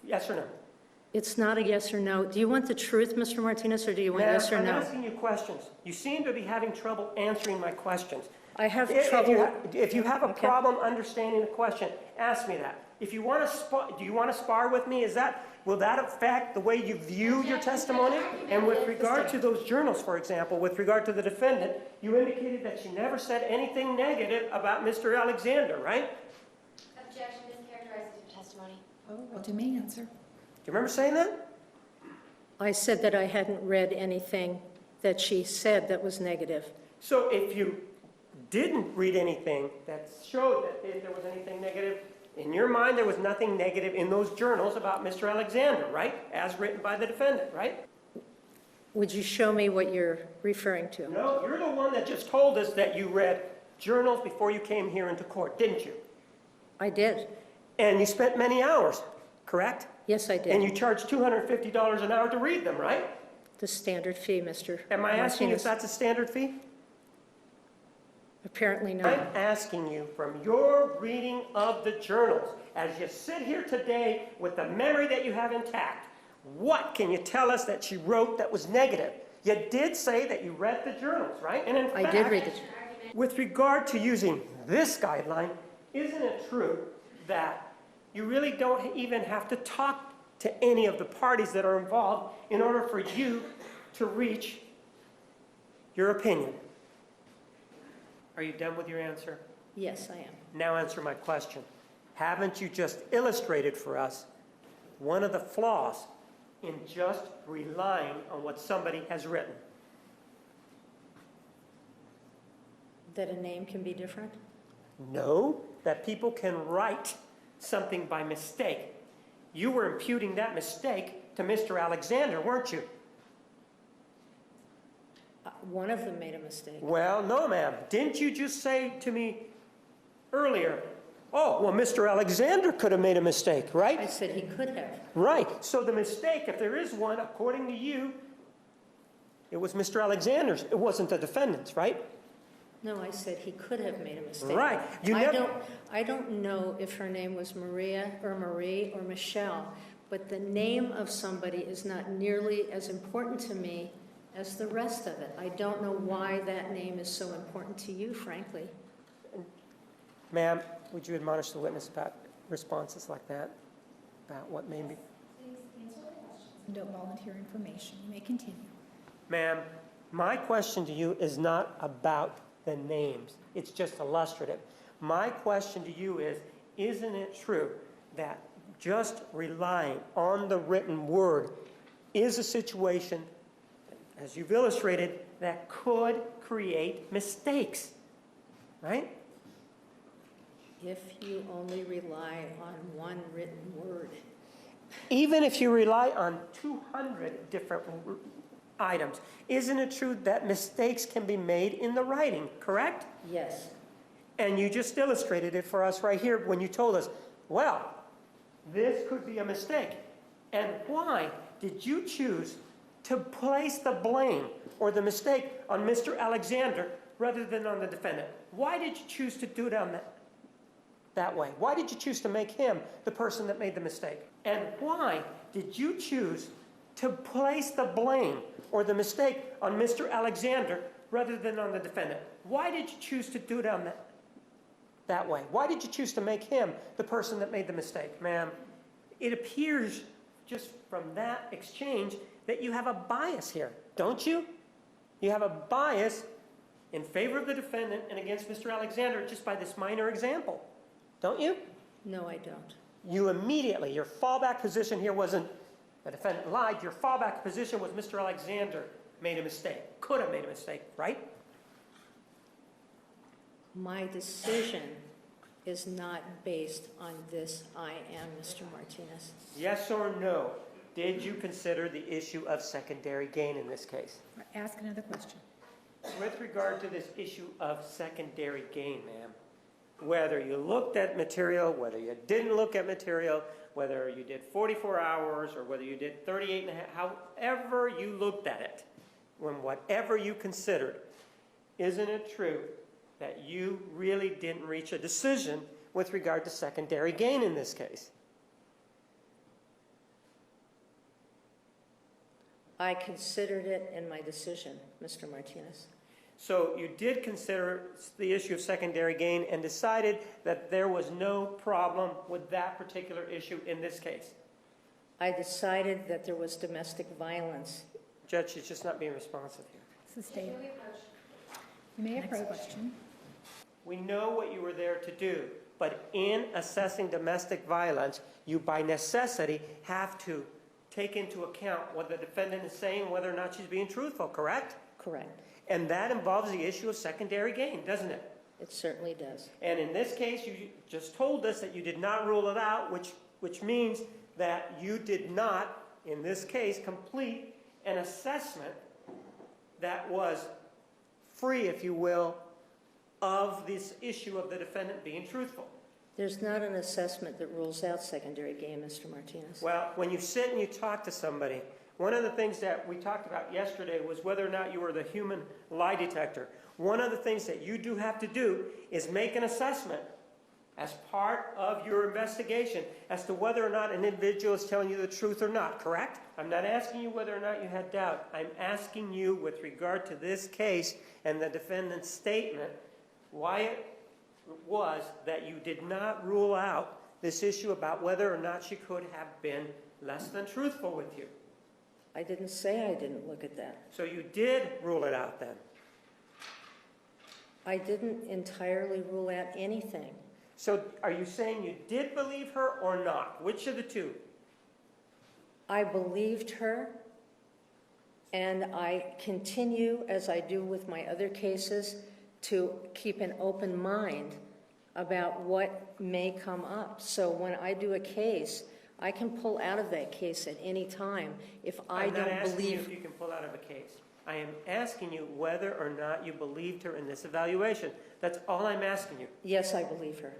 Yes or no? It's not a yes or no. Do you want the truth, Mr. Martinez, or do you want yes or no? I'm asking you questions. You seem to be having trouble answering my questions. I have trouble. If you have a problem understanding the question, ask me that. If you want to do you want to spar with me? Will that affect the way you view your testimony? And with regard to those journals, for example, with regard to the defendant, you indicated that she never said anything negative about Mr. Alexander, right? Objection, mischaracterizes your testimony. Oh, what may answer? Do you remember saying that? I said that I hadn't read anything that she said that was negative. So if you didn't read anything that showed that if there was anything negative, in your mind there was nothing negative in those journals about Mr. Alexander, right? As written by the defendant, right? Would you show me what you're referring to? No, you're the one that just told us that you read journals before you came here into court, didn't you? I did. And you spent many hours, correct? Yes, I did. And you charged $250 an hour to read them, right? The standard fee, Mr. Am I asking Martinez. if that's a standard fee? Apparently not. I'm asking you from your reading of the journals, as you sit here today with the memory that you have intact, what can you tell us that she wrote that was negative? You did say that you read the journals, right? And in fact, I did read the with regard to using this guideline, isn't it true that you really don't even have to talk to any of the parties that are involved in order for you to reach your opinion? Are you done with your answer? Yes, I am. Now answer my question. Haven't you just illustrated for us one of the flaws in just relying on what somebody has written? That a name can be different? No, that people can write something by mistake. You were imputing that mistake to Mr. Alexander, weren't you? One of them made a mistake. Well, no, ma'am. Didn't you just say to me earlier, oh, well, Mr. Alexander could have made a mistake, right? I said he could have. Right. So the mistake, if there is one, according to you, it was Mr. Alexander's. It wasn't the defendant's, right? No, I said he could have made a mistake. Right. I don't know if her name was Maria or Marie or Michelle, but the name of somebody is not nearly as important to me as the rest of it. I don't know why that name is so important to you, frankly. Ma'am, would you admonish the witness about responses like that? About what may be? Please answer the questions and don't volunteer information. You may continue. Ma'am, my question to you is not about the names. It's just illustrative. My question to you is, isn't it true that just relying on the written word is a situation, as you've illustrated, that could create mistakes, right? If you only rely on one written word. Even if you rely on 200 different items, isn't it true that mistakes can be made in the writing, correct? Yes. And you just illustrated it for us right here when you told us, well, this could be a mistake. And why did you choose to place the blame or the mistake on Mr. Alexander rather than on the defendant? Why did you choose to do it on that way? Why did you choose to make him the person that made the mistake? And why did you choose to place the blame or the mistake on Mr. Alexander rather than on the defendant? Why did you choose to do it on that way? Why did you choose to make him the person that made the mistake? Ma'am, it appears just from that exchange that you have a bias here, don't you? You have a bias in favor of the defendant and against Mr. Alexander just by this minor example, don't you? No, I don't. You immediately, your fallback position here wasn't the defendant lied, your fallback position was Mr. Alexander made a mistake, could have made a mistake, right? My decision is not based on this I am, Mr. Martinez. Yes or no? Did you consider the issue of secondary gain in this case? Ask another question. With regard to this issue of secondary gain, ma'am, whether you looked at material, whether you didn't look at material, whether you did 44 hours or whether you did 38 and a half, however you looked at it, when whatever you considered, isn't it true that you really didn't reach a decision with regard to secondary gain in this case? I considered it in my decision, Mr. Martinez. So you did consider the issue of secondary gain and decided that there was no problem with that particular issue in this case? I decided that there was domestic violence. Judge, she's just not being responsive here. Sustained. Can we approach? You may Next approach. question. We know what you were there to do, but in assessing domestic violence, you by necessity have to take into account what the defendant is saying, whether or not she's being truthful, correct? Correct. And that involves the issue of secondary gain, doesn't it? It certainly does. And in this case, you just told us that you did not rule it out, which means that you did not, in this case, complete an assessment that was free, if you will, of this issue of the defendant being truthful. There's not an assessment that rules out secondary gain, Mr. Martinez. Well, when you sit and you talk to somebody, one of the things that we talked about yesterday was whether or not you were the human lie detector. One of the things that you do have to do is make an assessment as part of your investigation as to whether or not an individual is telling you the truth or not, correct? I'm not asking you whether or not you had doubt. I'm asking you with regard to this case and the defendant's statement, why it was that you did not rule out this issue about whether or not she could have been less than truthful with you. I didn't say I didn't look at that. So you did rule it out then. I didn't entirely rule out anything. So are you saying you did believe her or not? Which of the two? I believed her, and I continue, as I do with my other cases, to keep an open mind about what may come up. So when I do a case, I can pull out of that case at any time if I I'm not don't asking you believe. if you can pull out of a case. I am asking you whether or not you believed her in this evaluation. That's all I'm asking you. Yes, I believe her.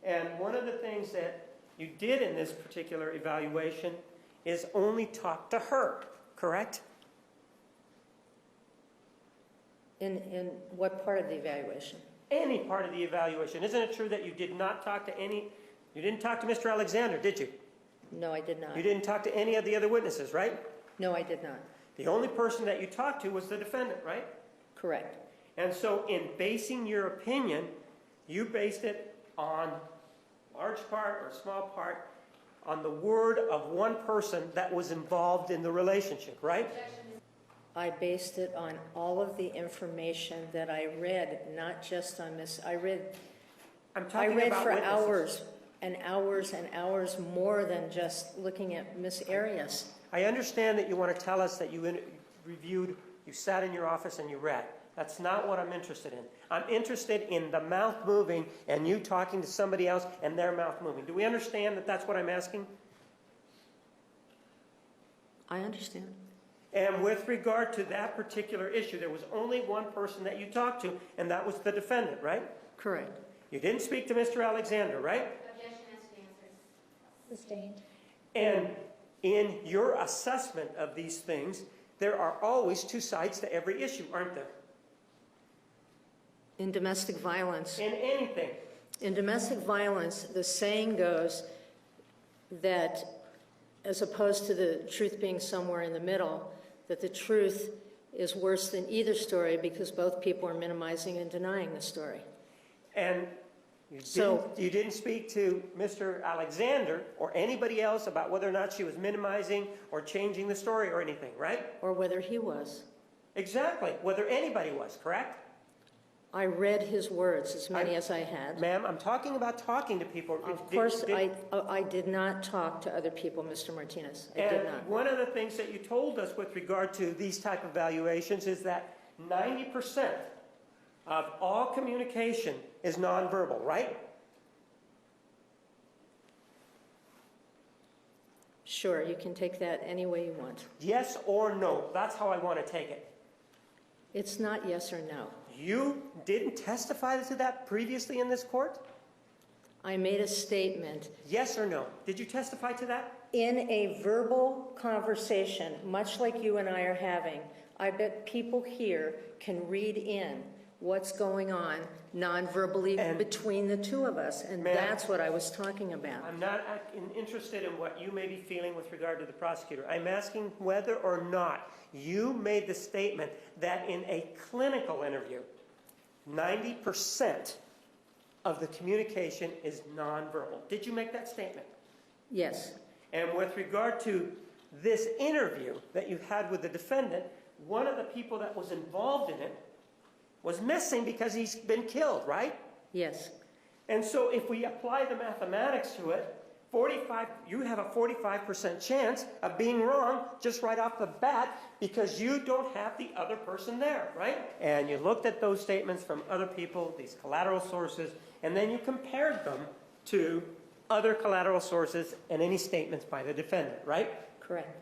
And one of the things that you did in this particular evaluation is only talk to her, correct? In what part of the evaluation? Any part of the evaluation. Isn't it true that you did not talk to you didn't talk to Mr. Alexander, did you? No, I did not. You didn't talk to any of the other witnesses, right? No, I did not. The only person that you talked to was the defendant, right? Correct. And so in basing your opinion, you based it on large part or small part on the word of one person that was involved in the relationship, right? I based it on all of the information that I read, not just on this. I read I'm talking about for witnesses. hours and hours and hours more than just looking at Miss Arias. I understand that you want to tell us that you reviewed, you sat in your office and you read. That's not what I'm interested in. I'm interested in the mouth moving and you talking to somebody else and their mouth moving. Do we understand that that's what I'm asking? I understand. And with regard to that particular issue, there was only one person that you talked to, and that was the defendant, right? Correct. You didn't speak to Mr. Alexander, right? Objection has to be answered. Sustained. And in your assessment of these things, there are always two sides to every issue, aren't there? In domestic violence, In anything. in domestic violence, the saying goes that as opposed to the truth being somewhere in the middle, that the truth is worse than either story because both people are minimizing and denying the story. And you didn't speak to Mr. Alexander or anybody else about whether or not she was minimizing or changing the story or anything, right? Or whether he was. Exactly. Whether anybody was, correct? I read his words, as many as I had. Ma'am, I'm talking about talking to people. Of course, I did not talk to other people, Mr. Martinez. I did And not. one of the things that you told us with regard to these type of evaluations is that 90% of all communication is nonverbal, right? Sure, you can take that any way you want. Yes or no? That's how I want to take it. It's not yes or no. You didn't testify to that previously in this court? I made a statement. Yes or no? Did you testify to that? In a verbal conversation, much like you and I are having, I bet people here can read in what's going on non-verbally And- between the two of us, and Ma'am, that's what I was talking about. I'm not interested in what you may be feeling with regard to the prosecutor. I'm asking whether or not you made the statement that in a clinical interview, 90% of the communication is nonverbal. Did you make that statement? Yes, And with regard to this interview that you had with the defendant, one of the people that was involved in it was missing because he's been killed, right? yes, And so if we apply the mathematics to it, you have a 45% chance of being wrong just right off the bat because you don't have the other person there, right? And you looked at those statements from other people, these collateral sources, and then you compared them to other collateral sources and any statements by the defendant, right? correct.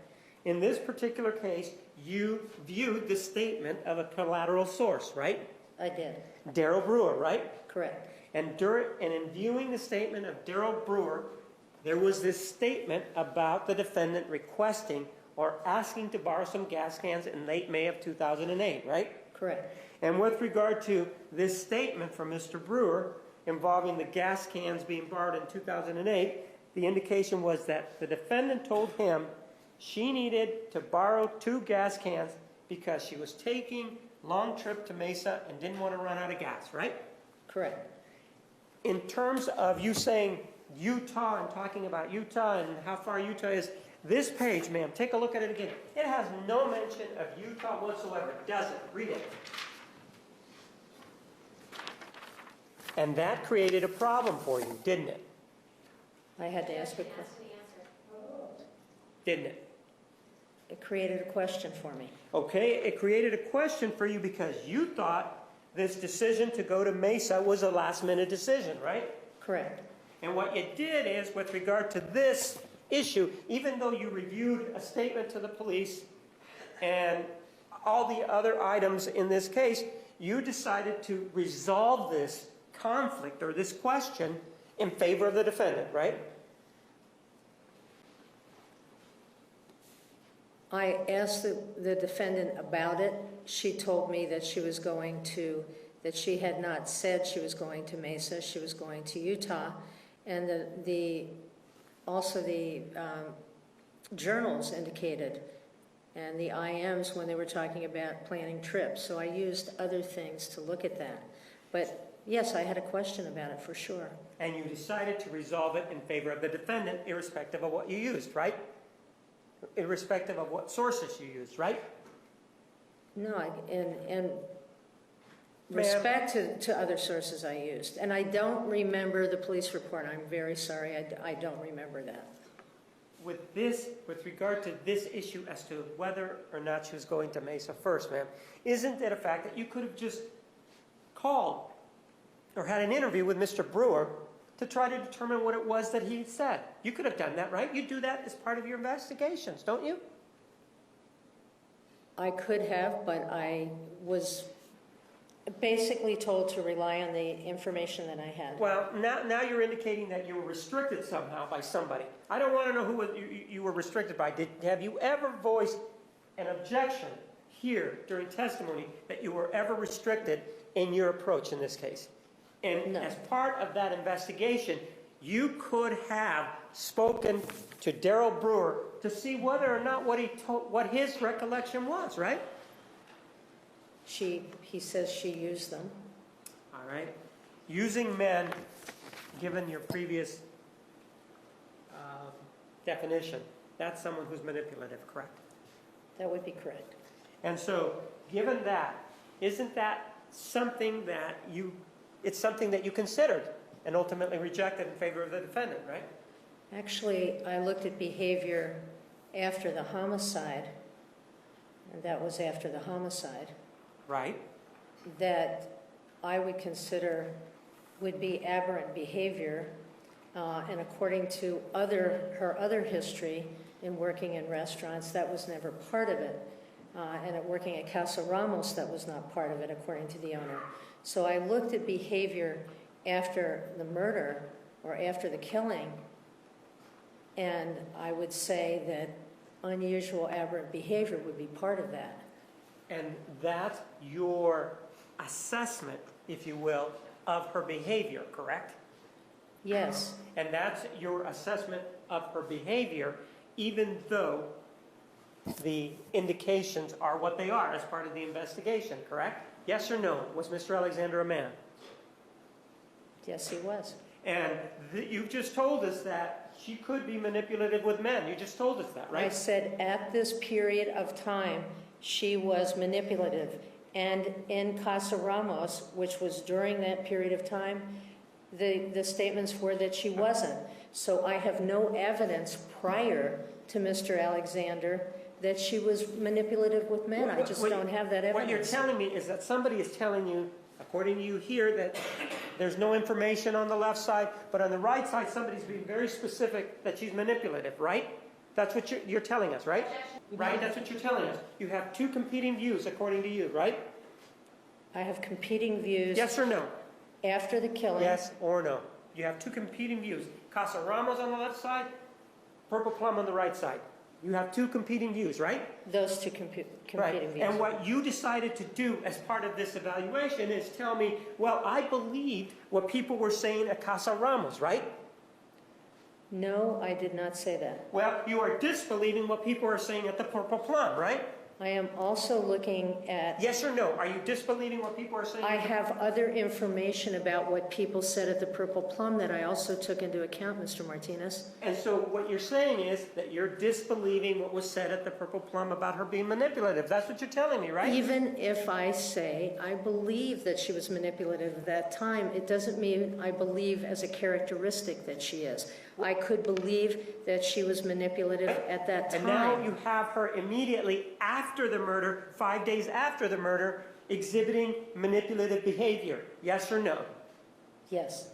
In this particular case, you viewed the statement of a collateral source, right? I did, Darrell Brewer, right? correct. And in viewing the statement of Darrell Brewer, there was this statement about the defendant requesting or asking to borrow some gas cans in late May of 2008, right? Correct. And with regard to this statement from Mr. Brewer involving the gas cans being borrowed in 2008, the indication was that the defendant told him she needed to borrow 2 gas cans because she was taking a long trip to Mesa and didn't want to run out of gas, right? Correct. In terms of you saying Utah and talking about Utah and how far Utah is, this page, ma'am, take a look at it again. It has no mention of Utah whatsoever, does it? Read it. And that created a problem for you, didn't it? I had to ask a question. Ask the answer. Didn't it? It created a question for me. Okay, it created a question for you because you thought this decision to go to Mesa was a last-minute decision, right? Correct. And what you did is, with regard to this issue, even though you reviewed a statement to the police and all the other items in this case, you decided to resolve this conflict or this question in favor of the defendant, right? I asked the defendant about it. She told me that she was going to, that she had not said she was going to Mesa, she was going to Utah. And also the journals indicated, and the IMs when they were talking about planning trips. So I used other things to look at that. But yes, I had a question about it for sure. And you decided to resolve it in favor of the defendant, irrespective of what you used, right? Irrespective of what sources you used, right? No, in respect to other sources I used. And I don't remember the police report. I'm very sorry. I don't remember that. With regard to this issue as to whether or not she was going to Mesa first, ma'am, isn't it a fact that you could have just called or had an interview with Mr. Brewer to try to determine what it was that he said? You could have done that, right? You do that as part of your investigations, don't you? I could have, but I was basically told to rely on the information that I had. Well, now you're indicating that you were restricted somehow by somebody. I don't want to know who you were restricted by. Have you ever voiced an objection here during testimony that you were ever restricted in your approach in this case? And No. as part of that investigation, you could have spoken to Darrell Brewer to see whether or not what his recollection was, right? He says she used them. All right. Using men, given your previous definition, that's someone who's manipulative, correct? That would be correct. And so, given that, isn't that something that it's something that you considered and ultimately rejected in favor of the defendant, right? Actually, I looked at behavior after the homicide, and that was after the homicide, Right. that I would consider would be aberrant behavior, and according to her other history in working in restaurants, that was never part of it. And at working at Casa Ramos, that was not part of it, according to the owner. So I looked at behavior after the murder or after the killing, and I would say that unusual aberrant behavior would be part of that. And that's your assessment, if you will, of her behavior, correct? Yes, And that's your assessment of her behavior, even though the indications are what they are as part of the investigation, correct? Yes or no? Was Mr. Alexander a man? yes, he was. And you've just told us that she could be manipulative with men. You just told us that, I right? said at this period of time, she was manipulative. And in Casa Ramos, which was during that period of time, the statements were that she wasn't. So I have no evidence prior to Mr. Alexander that she was manipulative with men. I just don't have that What you're evidence. telling me is that somebody is telling you, according to you here, that there's no information on the left side, but on the right side, somebody's being very specific that she's manipulative, right? That's what you're telling us, right? Right? That's what you're telling us. You have two competing views, according to you, right? I have competing views Yes or no? after the killing. Yes or no? You have two competing views. Casa Ramos on the left side, Purple Plum on the right side. You have two competing views, right? Those two competing views. And what you decided to do as part of this evaluation is tell me, well, I believed what people were saying at Casa Ramos, right? No, I did not say that. Well, you are disbelieving what people are saying at the Purple Plum, right? I am also looking at, Yes or no? Are you disbelieving what people are saying? I have other information about what people said at the Purple Plum that I also took into account, Mr. Martinez. And so what you're saying is that you're disbelieving what was said at the Purple Plum about her being manipulative. That's what you're telling me, right? Even if I say I believe that she was manipulative at that time, it doesn't mean I believe as a characteristic that she is. I could believe that she was manipulative at that And now time. you have her immediately after the murder, 5 days after the murder, exhibiting manipulative behavior. Yes or no? Yes.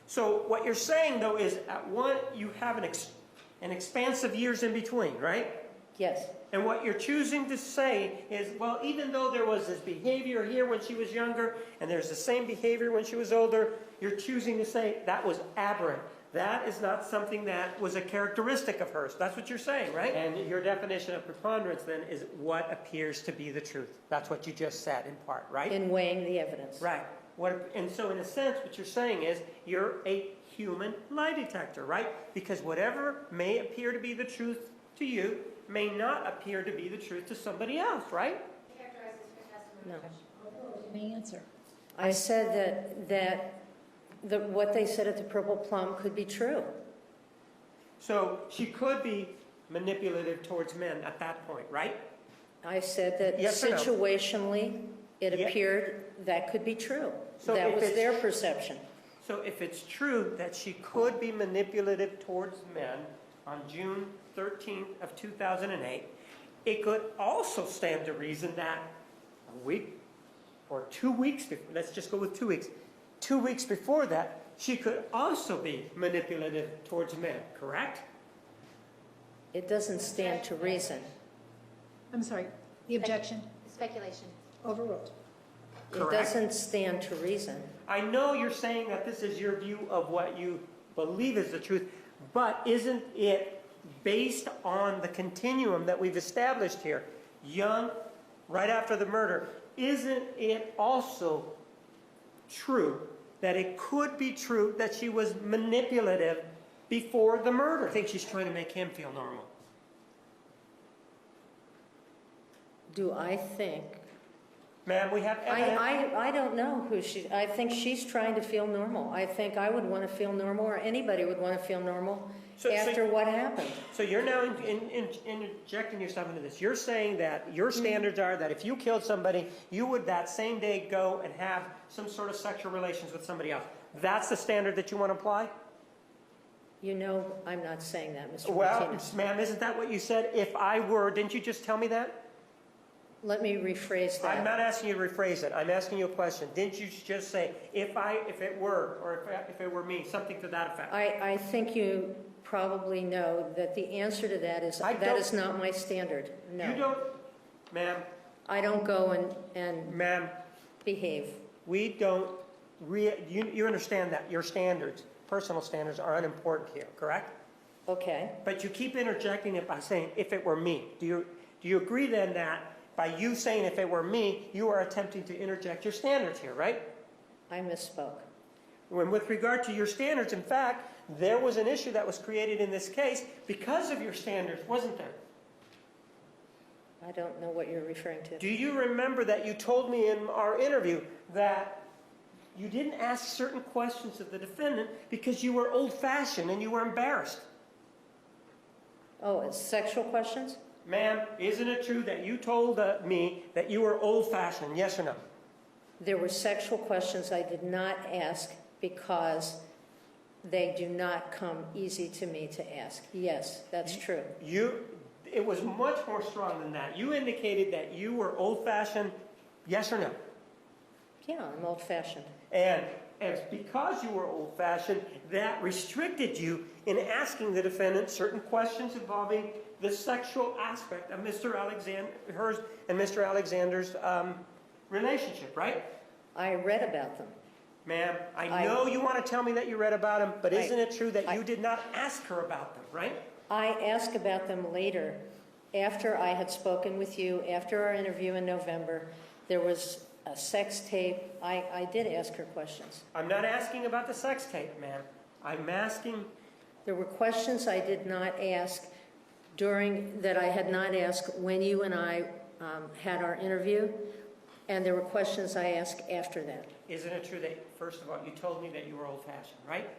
So what you're saying, though, is at one, you have an expanse of years in between, right? Yes. And what you're choosing to say is, well, even though there was this behavior here when she was younger, and there's the same behavior when she was older, you're choosing to say that was aberrant. That is not something that was a characteristic of hers. That's what you're saying, right? And your definition of preponderance, then, is what appears to be the truth. That's what you just said, in part, right? In weighing the evidence. Right. And so, in a sense, what you're saying is you're a human lie detector, right? Because whatever may appear to be the truth to you may not appear to be the truth to somebody else, right? Characterizes her testimony. No. May answer. I said that what they said at the Purple Plum could be true. So she could be manipulative towards men at that point, right? I said that Yes or no? situationally, it Yeah. appeared that could be true. So That if was it's- their perception. So if it's true that she could be manipulative towards men on June 13th of 2008, it could also stand to reason that a week or 2 weeks, let's just go with 2 weeks, 2 weeks before that, she could also be manipulative towards men, correct? It doesn't stand to reason. I'm sorry, the objection Speculation. overruled. It Correct. doesn't stand to reason. I know you're saying that this is your view of what you believe is the truth, but isn't it based on the continuum that we've established here? Young, right after the murder, isn't it also true that it could be true that she was manipulative before the murder? I think she's trying to make him feel normal. Do I think? Ma'am, we have evidence. I don't know who I think she's trying to feel normal. I think I would want to feel normal, or anybody would want to feel normal after what happened. So you're now injecting yourself into this. You're saying that your standards are that if you killed somebody, you would that same day go and have some sort of sexual relations with somebody else. That's the standard that you want to apply? You know, I'm not saying that, Mr. Well, Martinez. ma'am, isn't that what you said? If I were, didn't you just tell me that? Let me rephrase that. I'm not asking you to rephrase it. I'm asking you a question. Didn't you just say, if it were, or if it were me, something to that effect? I think you probably know that the answer to that is that is not my standard. No. You don't, ma'am, I don't go and ma'am, behave. we don't, you understand that your standards, personal standards, are unimportant here, correct? Okay. But you keep interjecting it by saying, if it were me. Do you agree then that by you saying if it were me, you are attempting to interject your standards here, right? I misspoke. When with regard to your standards, in fact, there was an issue that was created in this case because of your standards, wasn't there? I don't know what you're referring to. Do you remember that you told me in our interview that you didn't ask certain questions of the defendant because you were old-fashioned and you were embarrassed? Oh, it's sexual questions? Ma'am, isn't it true that you told me that you were old-fashioned, yes or no? There were sexual questions I did not ask because they do not come easy to me to ask. Yes, that's true. It was much more strong than that. You indicated that you were old-fashioned, yes or no? Yeah, I'm old-fashioned. And because you were old-fashioned, that restricted you in asking the defendant certain questions involving the sexual aspect of hers and Mr. Alexander's relationship, right? I read about them. Ma'am, I know you want to tell me that you read about them, but isn't it true that you did not ask her about them, right? I asked about them later, after I had spoken with you, after our interview in November. There was a sex tape. I did ask her questions. I'm not asking about the sex tape, ma'am. I'm asking... There were questions I did not ask that I had not asked when you and I had our interview, and there were questions I asked after that. Isn't it true that, first of all, you told me that you were old-fashioned, right?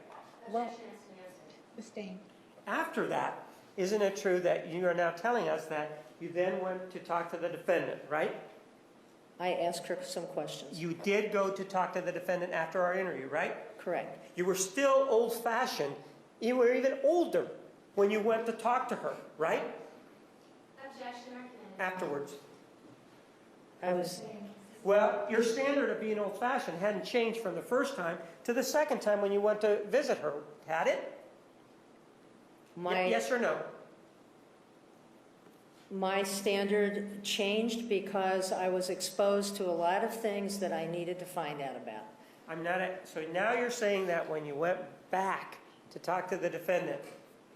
Well, Objection has been answered. Abstain. After that, isn't it true that you are now telling us that you then went to talk to the defendant, right? I asked her some questions. You did go to talk to the defendant after our interview, right? Correct. You were still old-fashioned. You were even older when you went to talk to her, right? Objection, Martinez. Afterwards. I was... Well, your standard of being old-fashioned hadn't changed from the first time to the second time when you went to visit her, had it? Yes or no? My standard changed because I was exposed to a lot of things that I needed to find out about. So now you're saying that when you went back to talk to the defendant,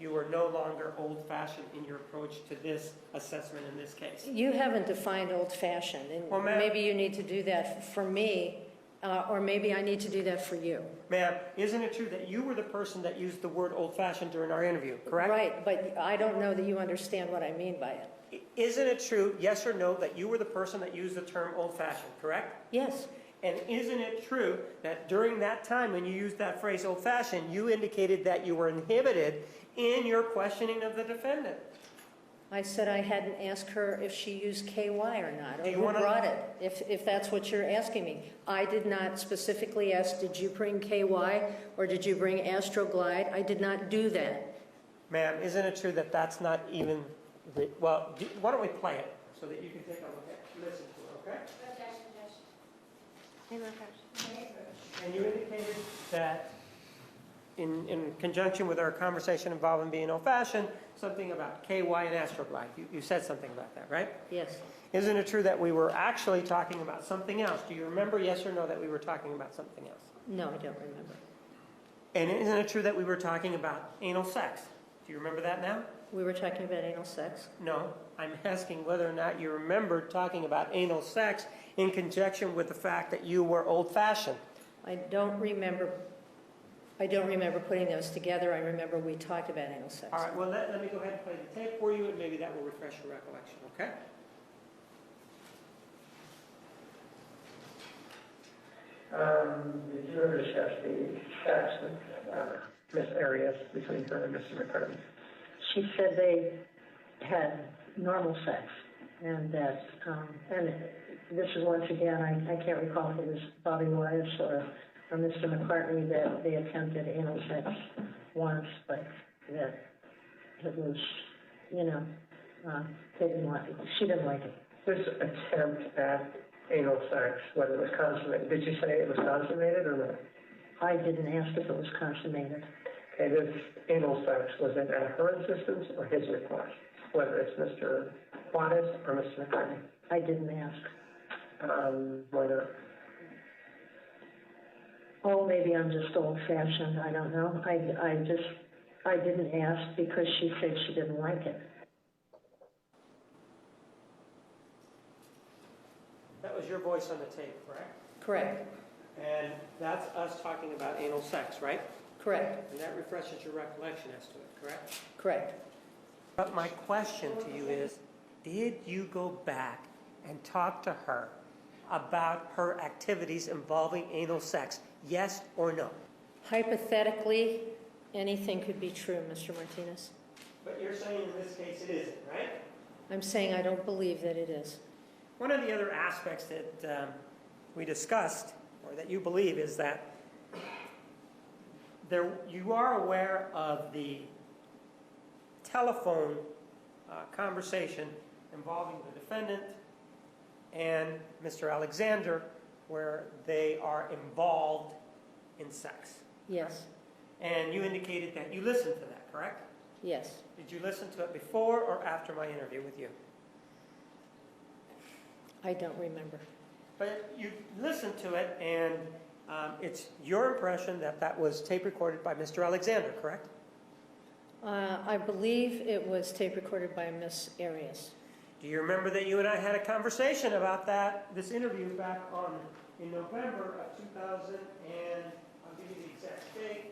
you were no longer old-fashioned in your approach to this assessment in this case. You haven't defined old-fashioned, and Well, ma'am, maybe you need to do that for me, or maybe I need to do that for you. Ma'am, isn't it true that you were the person that used the word old-fashioned during our interview, correct? Right, but I don't know that you understand what I mean by it. Isn't it true, yes or no, that you were the person that used the term old-fashioned, correct? Yes. And isn't it true that during that time when you used that phrase old-fashioned, you indicated that you were inhibited in your questioning of the defendant? I said I hadn't asked her if she used KY or not, or Do you who wanna- brought it, if that's what you're asking me. I did not specifically ask, did you bring KY or did you bring Astroglide? I did not do that. Ma'am, isn't it true that that's not even, why don't we play it so that you can take a look at it, listen to it, okay? Objection, Judge. And you indicated that in conjunction with our conversation involving being old-fashioned, something about KY and Astroglide. You said something about that, right? Yes. Isn't it true that we were actually talking about something else? Do you remember, yes or no, that we were talking about something else? No, I don't remember. And isn't it true that we were talking about anal sex? Do you remember that now? We were talking about anal sex. No. I'm asking whether or not you remembered talking about anal sex in conjunction with the fact that you were old-fashioned. I don't remember putting those together. I remember we talked about anal sex. All right, well, let me go ahead and play the tape for you, and maybe that will refresh your recollection, okay? Did you ever discuss the sex with Miss Arias between her and Mr. McCartney? She said they had normal sex, and that, and this is once again, I can't recall if it was Bobby Wise or Mr. McCartney, that they attempted anal sex once, but that it was, they didn't like it. She didn't like it. This attempt at anal sex, whether it was consummated, did you say it was consummated or not? I didn't ask if it was consummated. Okay, this anal sex, was it at her insistence or his request? Whether it's Mr. Juarez or Mr. McCartney? I didn't ask. Why not? Oh, maybe I'm just old-fashioned. I don't know. I didn't ask because she said she didn't like it. That was your voice on the tape, correct? Correct, And that's us talking about anal sex, right? correct, And that refreshes your recollection as to it, correct? correct. But my question to you is, did you go back and talk to her about her activities involving anal sex? Yes or no? Hypothetically, anything could be true, Mr. Martinez. But you're saying in this case it isn't, right? I'm saying I don't believe that it is. One of the other aspects that we discussed, or that you believe, is that you are aware of the telephone conversation involving the defendant and Mr. Alexander, where they are involved in sex. Yes, And you indicated that you listened to that, correct? yes. Did you listen to it before or after my interview with you? I don't remember. But you listened to it, and it's your impression that that was tape recorded by Mr. Alexander, correct? I believe it was tape recorded by Miss Arias. Do you remember that you and I had a conversation about this interview back in November of 2000, and I'll give you the exact date.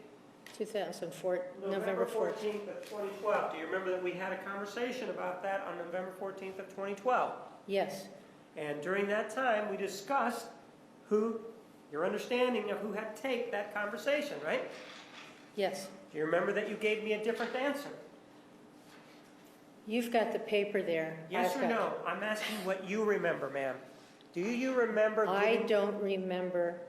2004, November 14th. 14th of 2012. Do you remember that we had a conversation about that on November 14th of 2012? Yes, And during that time, we discussed your understanding of who had taped that conversation, right? yes. Do you remember that you gave me a different answer? You've got the paper there. Yes I've or got- no? I'm asking what you remember, ma'am. Do you remember I giving... don't remember.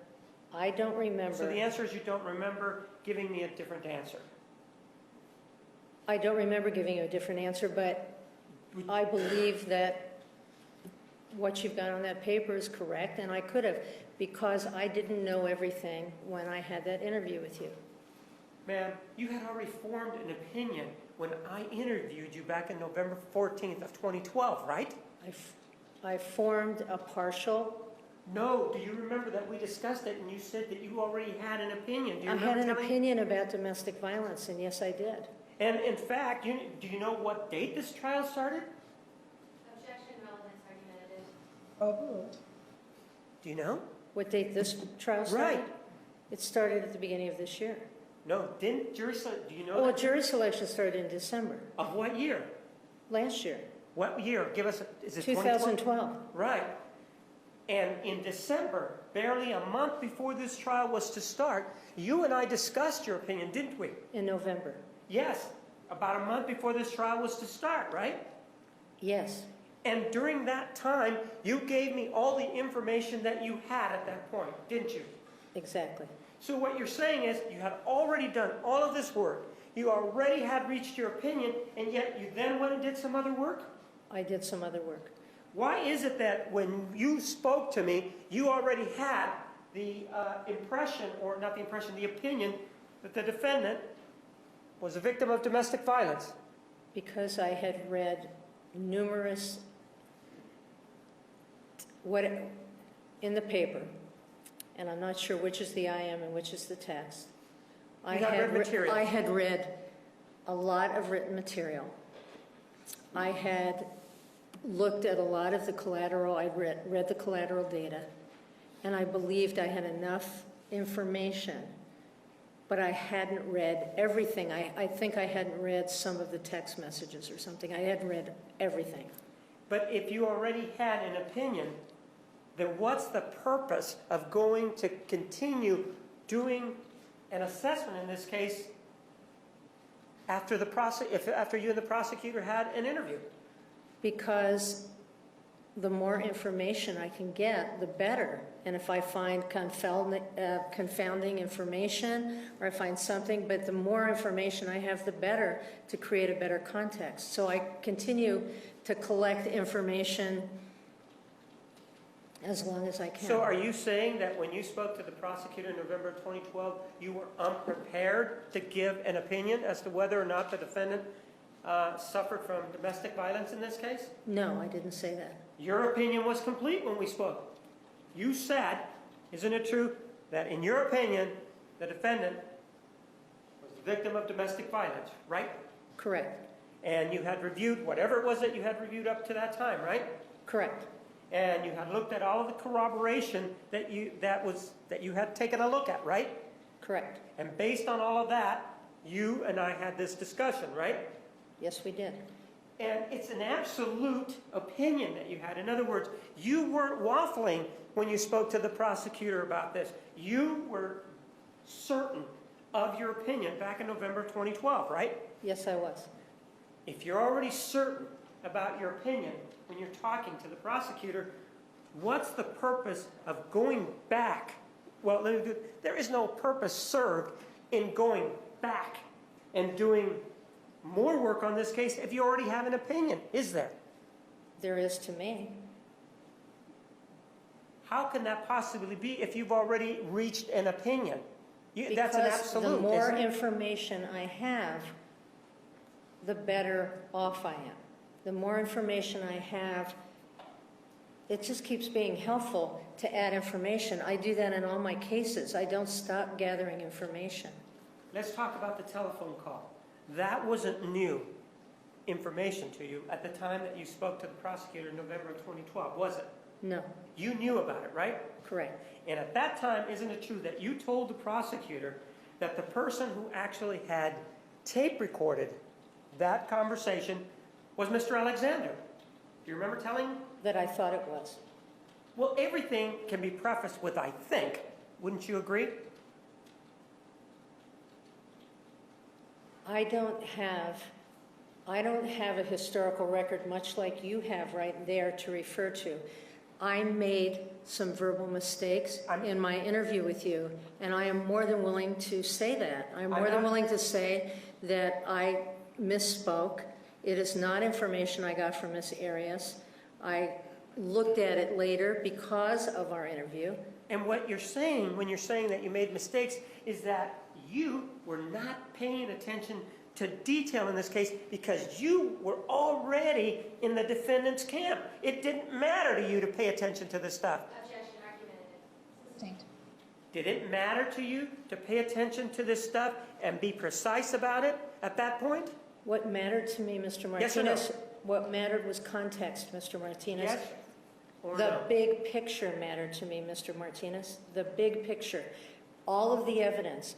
I don't remember. So the answer is you don't remember giving me a different answer. I don't remember giving you a different answer, but I believe that what you've got on that paper is correct, and I could have, because I didn't know everything when I had that interview with you. Ma'am, you had already formed an opinion when I interviewed you back in November 14th of 2012, right? I formed a partial. No. Do you remember that we discussed it and you said that you already had an opinion? Do you I remember had an telling me? opinion about domestic violence, and yes, I did. And in fact, do you know what date this trial started? Objection, relevance argumentative. Do you know? What date this trial started? Right. It started at the beginning of this year. No, didn't jury selection, do you know Well, that? jury selection started in December, Of what year? last year, What year? Give us, is it 2012? 2012. Right. And in December, barely a month before this trial was to start, you and I discussed your opinion, didn't we? In November. Yes, about a month before this trial was to start, right? Yes, And during that time, you gave me all the information that you had at that point, didn't you? exactly. So what you're saying is you had already done all of this work. You already had reached your opinion, and yet you then went and did some other work? I did some other work. Why is it that when you spoke to me, you already had the impression, or not the impression, the opinion that the defendant was a victim of domestic violence? Because I had read numerous, in the paper, and I'm not sure which is the IM and which is the text. You had read materials. I had read a lot of written material. I had looked at a lot of the collateral. I read the collateral data, and I believed I had enough information, but I hadn't read everything. I think I hadn't read some of the text messages or something. I hadn't read everything. But if you already had an opinion, then what's the purpose of going to continue doing an assessment in this case after you and the prosecutor had an interview? Because the more information I can get, the better. And if I find confounding information, or I find something, but the more information I have, the better, to create a better context. So I continue to collect information as long as I can. So are you saying that when you spoke to the prosecutor in November 2012, you were unprepared to give an opinion as to whether or not the defendant suffered from domestic violence in this case? No, I didn't say that. Your opinion was complete when we spoke. You said, isn't it true, that in your opinion, the defendant was the victim of domestic violence, right? Correct. And you had reviewed whatever it was that you had reviewed up to that time, right? Correct. and you had looked at all of the corroboration that you had taken a look at, right? Correct. And based on all of that, you and I had this discussion, right? Yes, we did. And it's an absolute opinion that you had. In other words, you weren't waffling when you spoke to the prosecutor about this. You were certain of your opinion back in November 2012, right? Yes, I was. If you're already certain about your opinion when you're talking to the prosecutor, what's the purpose of going back? Well, there is no purpose served in going back and doing more work on this case if you already have an opinion, is there? There is to me. How can that possibly be if you've already reached an opinion? That's an Because absolute. the more isn't it? information I have, the better off I am. The more information I have, it just keeps being helpful to add information. I do that in all my cases. I don't stop gathering information. Let's talk about the telephone call. That wasn't new information to you at the time that you spoke to the prosecutor in November of 2012, was it? No, You knew about it, right? correct. And at that time, isn't it true that you told the prosecutor that the person who actually had tape recorded that conversation was Mr. Alexander? Do you remember telling? That I thought it was. Well, everything can be prefaced with "I think." Wouldn't you agree? I don't have a historical record, much like you have right there to refer to. I made some verbal mistakes in my interview with you, and I am more than willing to say that. I'm more than willing to say that I misspoke. It is not information I got from Ms. Arias. I looked at it later because of our interview. And what you're saying when you're saying that you made mistakes is that you were not paying attention to detail in this case because you were already in the defendant's camp. It didn't matter to you to pay attention to this stuff. Objection argumentative. Sustained. Did it matter to you to pay attention to this stuff and be precise about it at that point? What mattered to me, Mr. Yes or no? Martinez, what mattered was context, Mr. Martinez. Yes or The no? big picture mattered to me, Mr. Martinez. The big picture. All of the evidence.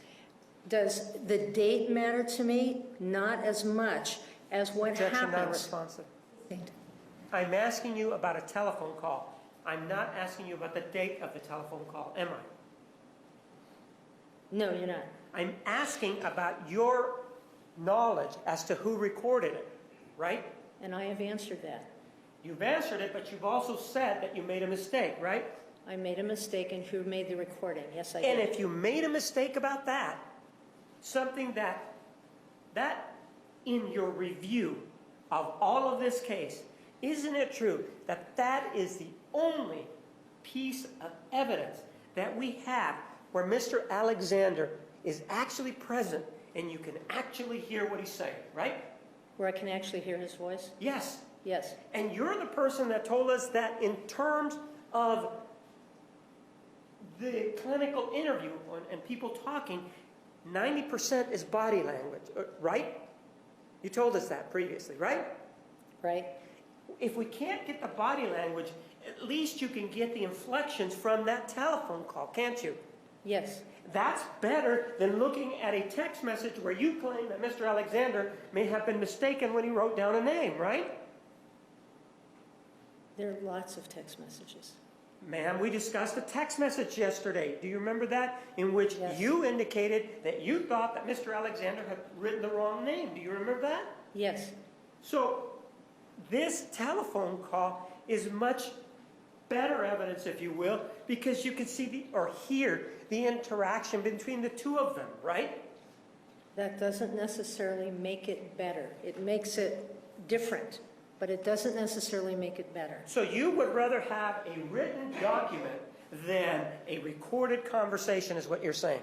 Does the date matter to me? Not as much as what Objection not happens. responsive. Sustained. I'm asking you about a telephone call. I'm not asking you about the date of the telephone call, am I? No, you're not. I'm asking about your knowledge as to who recorded it, right? And I have answered that. You've answered it, but you've also said that you made a mistake, right? I made a mistake in who made the recording. Yes, I And did. if you made a mistake about that, something that in your review of all of this case, isn't it true that that is the only piece of evidence that we have where Mr. Alexander is actually present and you can actually hear what he's saying, right? Where I can actually hear his voice? Yes. Yes. And you're the person that told us that in terms of the clinical interview and people talking, 90% is body language, right? You told us that previously, right? Right? If we can't get the body language, at least you can get the inflections from that telephone call, can't you? Yes. That's better than looking at a text message where you claim that Mr. Alexander may have been mistaken when he wrote down a name, right? There are lots of text messages. Ma'am, we discussed a text message yesterday. Do you remember that? In which Yes. you indicated that you thought that Mr. Alexander had written the wrong name. Do you remember that? Yes. So this telephone call is much better evidence, if you will, because you can see or hear the interaction between the two of them, right? That doesn't necessarily make it better. It makes it different, but it doesn't necessarily make it better. So you would rather have a written document than a recorded conversation, is what you're saying.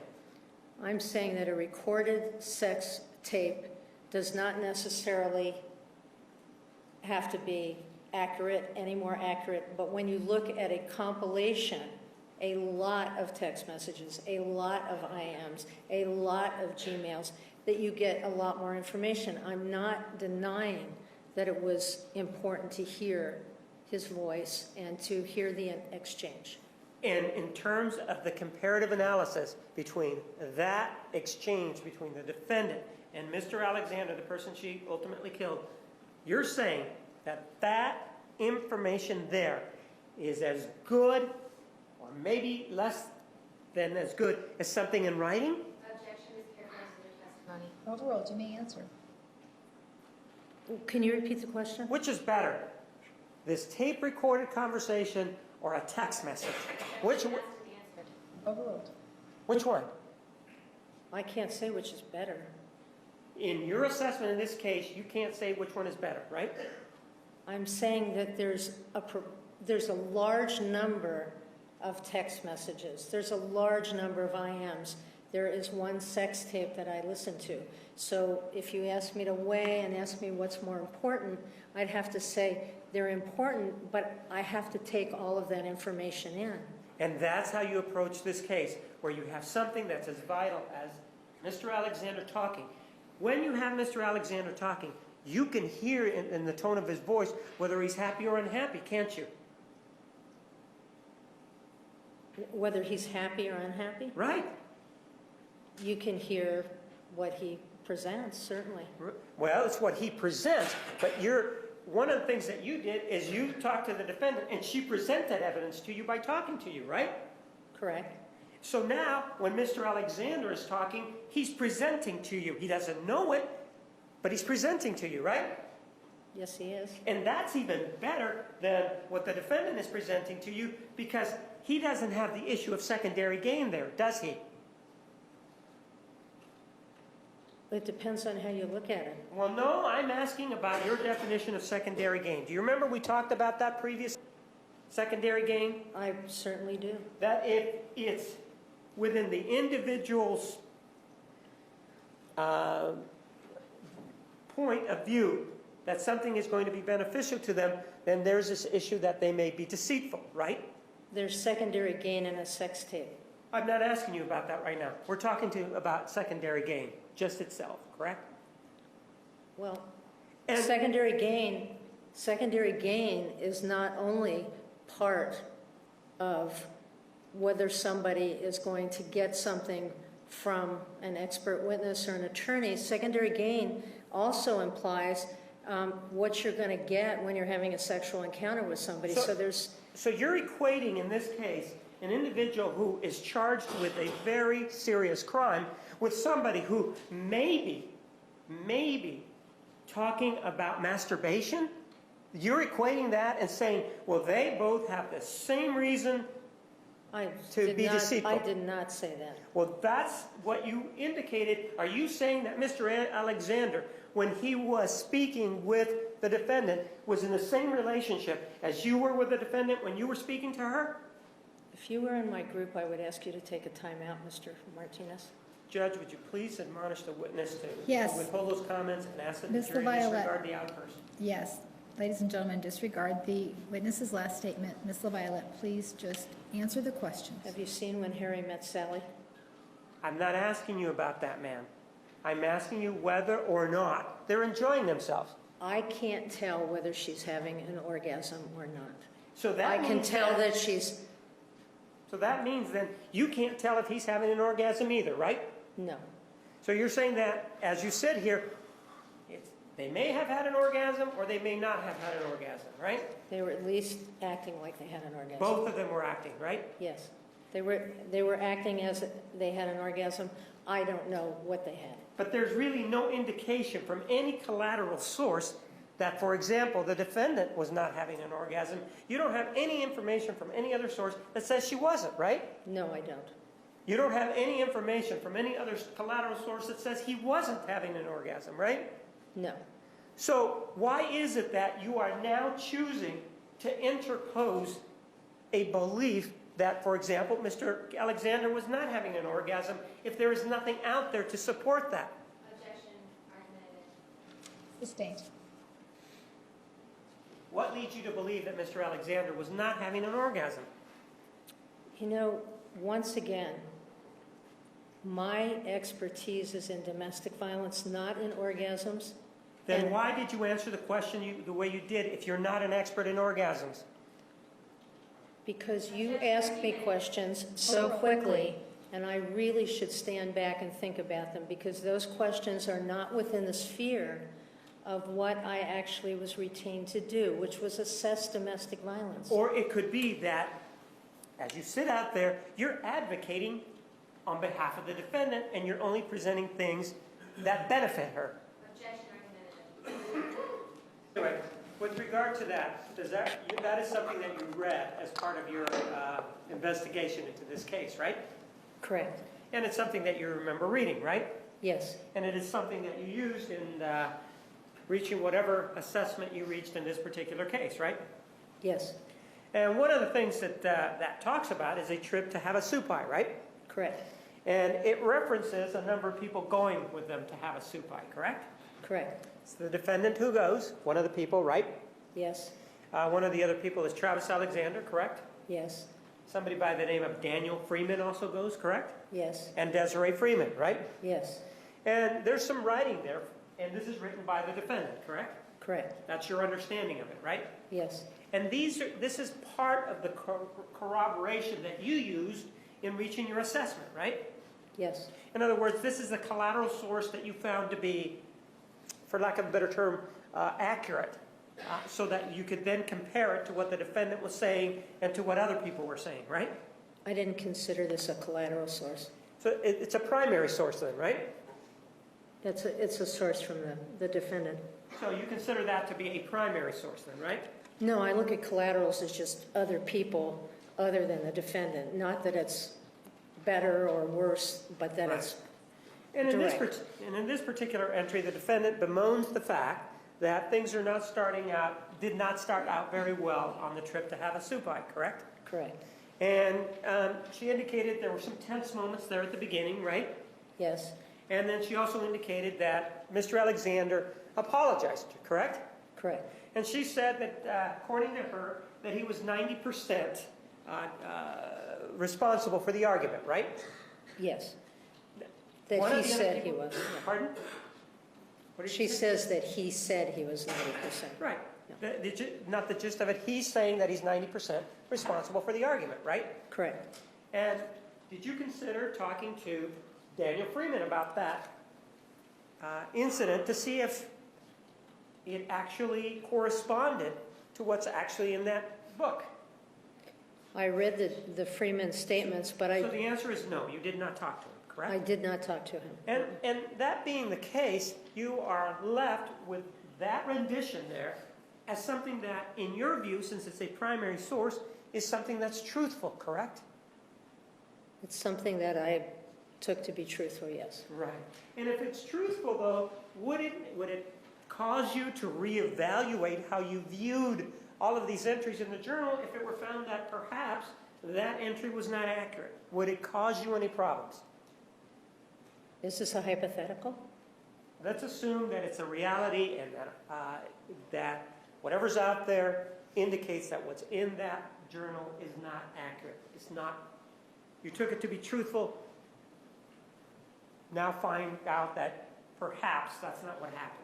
I'm saying that a recorded sex tape does not necessarily have to be accurate, any more accurate, but when you look at a compilation, a lot of text messages, a lot of IMs, a lot of Gmails, that you get a lot more information. I'm not denying that it was important to hear his voice and to hear the exchange. And in terms of the comparative analysis between that exchange between the defendant and Mr. Alexander, the person she ultimately killed, you're saying that that information there is as good or maybe less than as good as something in writing? Objection is characterized as testimony. Overruled, you may answer. Can you repeat the question? Which is better, this tape recorded conversation or a text message? Objection has to be answered. Overruled. Which one? I can't say which is better. In your assessment in this case, you can't say which one is better, right? I'm saying that there's a large number of text messages. There's a large number of IMs. There is one sex tape that I listened to. So if you ask me to weigh and ask me what's more important, I'd have to say they're important, but I have to take all of that information in. And that's how you approach this case, where you have something that's as vital as Mr. Alexander talking. When you have Mr. Alexander talking, you can hear in the tone of his voice whether he's happy or unhappy, can't you? Whether he's happy or unhappy, Right. you can hear what he presents, certainly. Well, it's what he presents, but one of the things that you did is you talked to the defendant and she presented evidence to you by talking to you, right? Correct? So now, when Mr. Alexander is talking, he's presenting to you. He doesn't know it, but he's presenting to you, right? Yes, he is. And that's even better than what the defendant is presenting to you, because he doesn't have the issue of secondary gain there, does he? It depends on how you look at it. Well, no, I'm asking about your definition of secondary gain. Do you remember we talked about that previous secondary gain? I certainly do. That if it's within the individual's point of view that something is going to be beneficial to them, then there's this issue that they may be deceitful, right? There's secondary gain in a sex tape. I'm not asking you about that right now. We're talking about secondary gain, just itself, correct? Well, And secondary gain is not only part of whether somebody is going to get something from an expert witness or an attorney. Secondary gain also implies what you're going to get when you're having a sexual encounter with somebody. So you're equating, in this case, an individual who is charged with a very serious crime with somebody who maybe talking about masturbation? You're equating that and saying, well, they both have the same reason to be deceitful. I did not say that. Well, that's what you indicated. Are you saying that Mr. Alexander, when he was speaking with the defendant, was in the same relationship as you were with the defendant when you were speaking to her? If you were in my group, I would ask you to take a time out, Mr. Martinez. Judge, would you please admonish the witness to Yes. withhold those comments and ask that the Ms. jury LaViolette. disregard the outburst? Yes. Ladies and gentlemen, disregard the witness's last statement. Ms. LaViolette, please just answer the questions. Have you seen When Harry Met Sally? I'm not asking you about that, man. I'm asking you whether or not they're enjoying themselves. I can't tell whether she's having an orgasm or not. So that I can means tell that she's, So that means then you can't tell if he's having an orgasm either, right? no. So you're saying that, as you said here, they may have had an orgasm or they may not have had an orgasm, right? They were at least acting like they had an orgasm. Both of them were acting, right? Yes. They were acting as they had an orgasm. I don't know what they had. But there's really no indication from any collateral source that, for example, the defendant was not having an orgasm. You don't have any information from any other source that says she wasn't, right? No, I don't. You don't have any information from any other collateral source that says he wasn't having an orgasm, right? No. So why is it that you are now choosing to interpose a belief that, for example, Mr. Alexander was not having an orgasm if there is nothing out there to support that? Objection, argumentative. Sustained. What leads you to believe that Mr. Alexander was not having an orgasm? You know, once again, my expertise is in domestic violence, not in orgasms. Then And- why did you answer the question the way you did if you're not an expert in orgasms? Because you ask me questions so quickly, and I really should stand back and think about them, because those questions are not within the sphere of what I actually was retained to do, which was assess domestic violence. Or it could be that, as you sit out there, you're advocating on behalf of the defendant, and you're only presenting things that benefit her. Objection argumentative. Anyway, with regard to that, that is something that you read as part of your investigation into this case, right? Correct. And it's something that you remember reading, right? Yes. And it is something that you used in reaching whatever assessment you reached in this particular case, right? Yes. And one of the things that that talks about is a trip to Havasupai, right? Correct. And it references a number of people going with them to Havasupai, correct? Correct. It's the defendant who goes, one of the people, right? Yes. One of the other people is Travis Alexander, correct? Yes. Somebody by the name of Daniel Freeman also goes, correct? Yes. And Desiree Freeman, right? Yes. And there's some writing there, and this is written by the defendant, correct? Correct. That's your understanding of it, right? Yes. And this is part of the corroboration that you used in reaching your assessment, right? Yes. In other words, this is the collateral source that you found to be, for lack of a better term, accurate, so that you could then compare it to what the defendant was saying and to what other people were saying, right? I didn't consider this a collateral source. So it's a primary source then, right? It's a source from the defendant. So you consider that to be a primary source then, right? No, I look at collaterals as just other people other than the defendant. Not that it's better or worse, but that Right. it's And in direct. this particular entry, the defendant bemoans the fact that things are not did not start out very well on the trip to Havasupai, correct? Correct. And she indicated there were some tense moments there at the beginning, right? Yes. And then she also indicated that Mr. Alexander apologized to her, correct? Correct. And she said that, according to her, that he was 90% responsible for the argument, right? Yes. One That of he the other said he people- was. Yeah. Pardon? What did She say? says that he said he was 90%. Right. Yeah. Not the gist of it. He's saying that he's 90% responsible for the argument, right? Correct. And did you consider talking to Daniel Freeman about that incident to see if it actually corresponded to what's actually in that book? I read the Freeman statements, but So the answer is no, you did not talk to him, I correct? did not talk to him. And that being the case, you are left with that rendition there as something that, in your view, since it's a primary source, is something that's truthful, correct? It's something that I took to be truthful, yes. Right. And if it's truthful, though, would it cause you to reevaluate how you viewed all of these entries in the journal if it were found that perhaps that entry was not accurate? Would it cause you any problems? Is this a hypothetical? Let's assume that it's a reality and that whatever's out there indicates that what's in that journal is not accurate. It's not, you took it to be truthful, now find out that perhaps that's not what happened.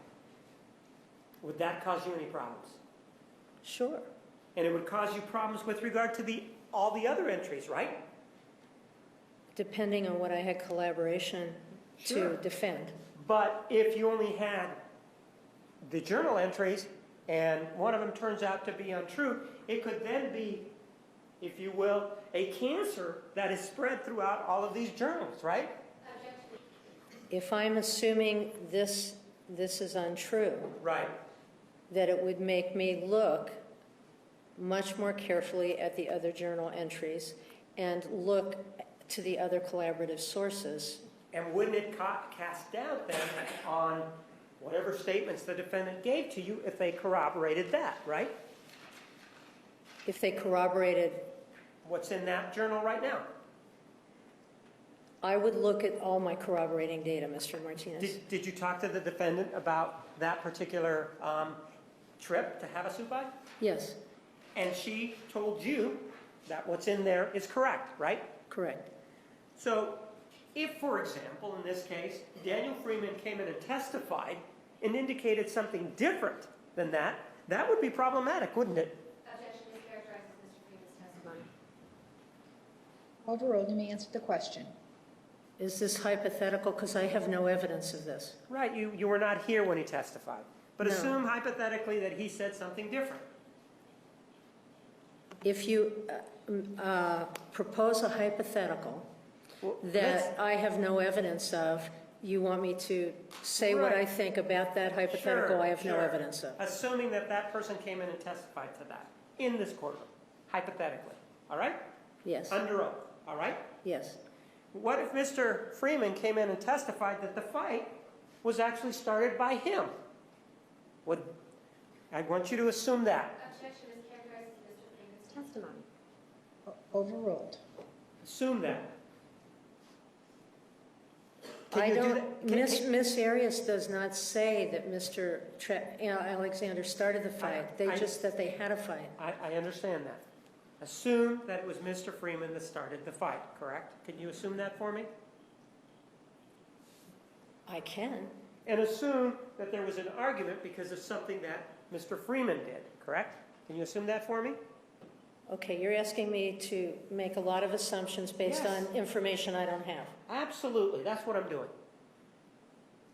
Would that cause you any problems? Sure. And it would cause you problems with regard to all the other entries, right? Depending on what I had collaboration Sure. to defend. But if you only had the journal entries and one of them turns out to be untrue, it could then be, if you will, a cancer that is spread throughout all of these journals, right? Objection. If I'm assuming this is untrue, Right. that it would make me look much more carefully at the other journal entries and look to the other collaborative sources. And wouldn't it cast doubt then on whatever statements the defendant gave to you if they corroborated that, right? If they corroborated, What's in that journal right now? I would look at all my corroborating data, Mr. Martinez. Did you talk to the defendant about that particular trip to Havasupai? Yes, And she told you that what's in there is correct, right? correct. So if, for example, in this case, Daniel Freeman came in and testified and indicated something different than that, that would be problematic, wouldn't it? Objection mischaracterizes Mr. Freeman's testimony. Overruled. You may answer the question. Is this hypothetical? Because I have no evidence of this. Right, you were not here when he testified. But No. assume hypothetically that he said something different. If you propose a hypothetical Well, that I have no evidence of, you want me to say what I Right. think about that hypothetical Sure, I have no sure. evidence of. Assuming that that person came in and testified to that in this courtroom, hypothetically, all right? Yes, Under oath, all right? yes. What if Mr. Freeman came in and testified that the fight was actually started by him? I want you to assume that. Objection mischaracterizes Mr. Freeman's testimony. Overruled. Assume that. Can I you do don't, that? Miss Arias does not say that Mr. Alexander started the fight. They just that they had a fight. I understand that. Assume that it was Mr. Freeman that started the fight, correct? Can you assume that for me? I can. And assume that there was an argument because of something that Mr. Freeman did, correct? Can you assume that for me? Okay, you're asking me to make a lot of assumptions based Yes. on information I don't have. Absolutely, that's what I'm doing.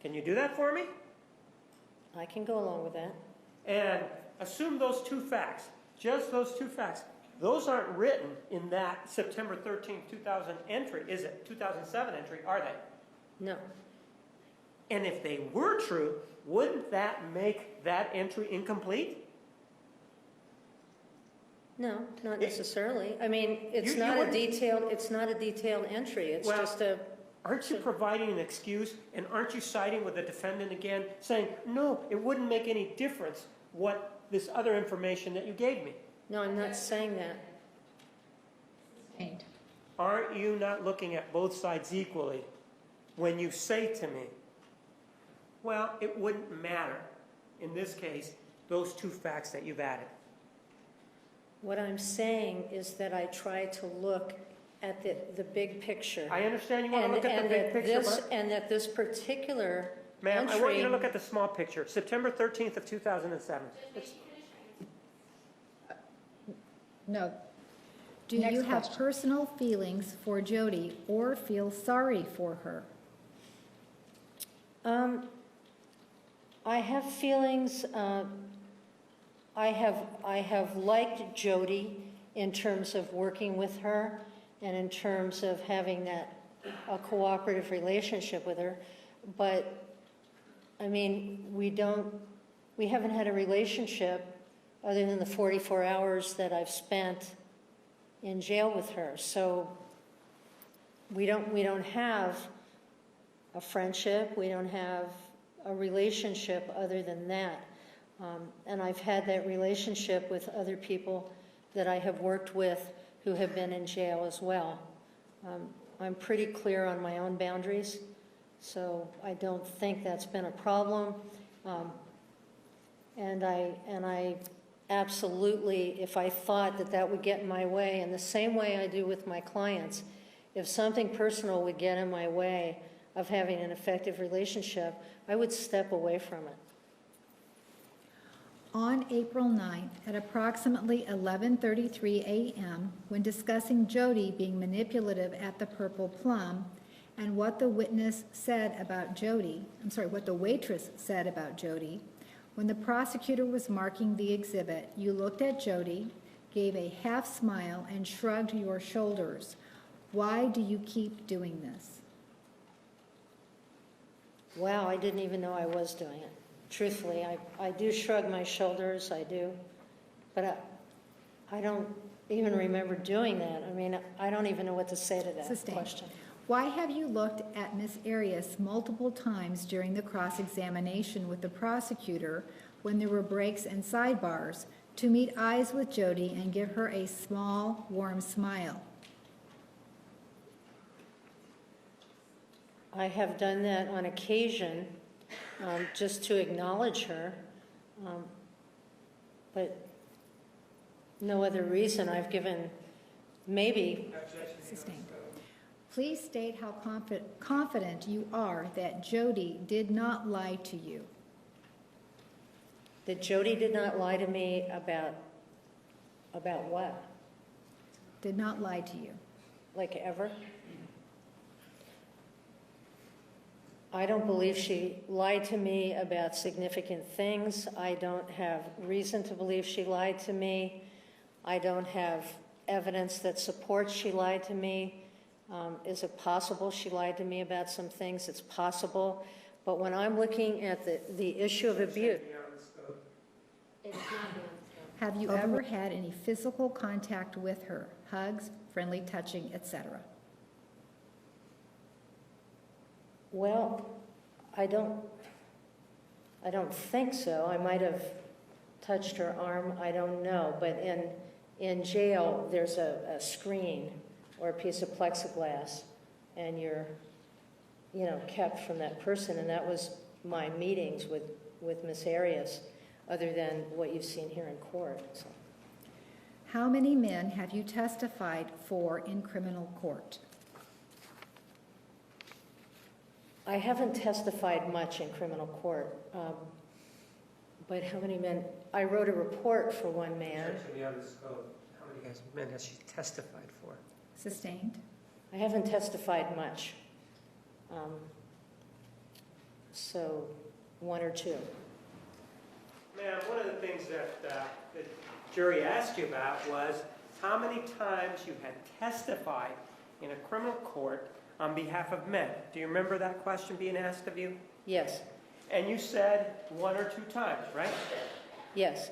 Can you do that for me? I can go along with that. And assume those two facts, just those two facts. Those aren't written in that September 13th, 2000 entry, is it? 2007 entry, are they? No. And if they were true, wouldn't that make that entry incomplete? No, not necessarily. I mean, it's You not a wouldn't- detailed entry. It's Well, just a, Aren't you providing an excuse, and aren't you siding with the defendant again, saying, no, it wouldn't make any difference what this other information that you gave me? no, I'm not saying that. Sustained. Aren't you not looking at both sides equally when you say to me, well, it wouldn't matter, in this case, those two facts that you've added? What I'm saying is that I try to look at the big picture. I understand you want to look at the big picture, but... And that this particular Ma'am, I want you to entry, look at the small picture, September 13th of 2007. It's- No. Do Next you have question. personal feelings for Jody or feel sorry for her? I have feelings, I have liked Jody in terms of working with her and in terms of having a cooperative relationship with her. But, I mean, we haven't had a relationship other than the 44 hours that I've spent in jail with her. So we don't have a friendship, we don't have a relationship other than that. And I've had that relationship with other people that I have worked with who have been in jail as well. I'm pretty clear on my own boundaries, so I don't think that's been a problem. And I absolutely, if I thought that would get in my way, in the same way I do with my clients, if something personal would get in my way of having an effective relationship, I would step away from it. On April 9th, at approximately 11:33 a.m., when discussing Jody being manipulative at the Purple Plum and what the witness said about Jody, what the waitress said about Jody, when the prosecutor was marking the exhibit, you looked at Jody, gave a half smile, and shrugged your shoulders. Why do you keep doing this? Wow, I didn't even know I was doing it. Truthfully, I do shrug my shoulders, I do. But I don't even remember doing that. I mean, I don't even know what to say to that Sustained. question. Why have you looked at Ms. Arias multiple times during the cross-examination with the prosecutor when there were breaks and sidebars to meet eyes with Jody and give her a small, warm smile? I have done that on occasion, just to acknowledge her, but no other reason. I've given, maybe, Sustained. Please state how confident you are that Jody did not lie to you. That Jody did not lie to me about what? Did not lie to you. Like ever? I don't believe she lied to me about significant things. I don't have reason to believe she lied to me. I don't have evidence that supports she lied to me. Is it possible she lied to me about some things? It's possible. But when I'm looking at the issue of abuse, It's not beyond scope. Have you ever had any physical contact with her? Hugs, friendly touching, etc.? well, I don't think so. I might have touched her arm, I don't know. But in jail, there's a screen or a piece of plexiglass, and you're, kept from that person. And that was my meetings with Miss Arias, other than what you've seen here in court. So. How many men have you testified for in criminal court? I haven't testified much in criminal court, but how many men? I wrote a report for one man. Actually, beyond the scope, how many men has she testified for? Sustained. I haven't testified much. So one or two. Ma'am, one of the things that the jury asked you about was how many times you had testified in a criminal court on behalf of men. Do you remember that question being asked of you? Yes, And you said 1 or 2 times, right? yes.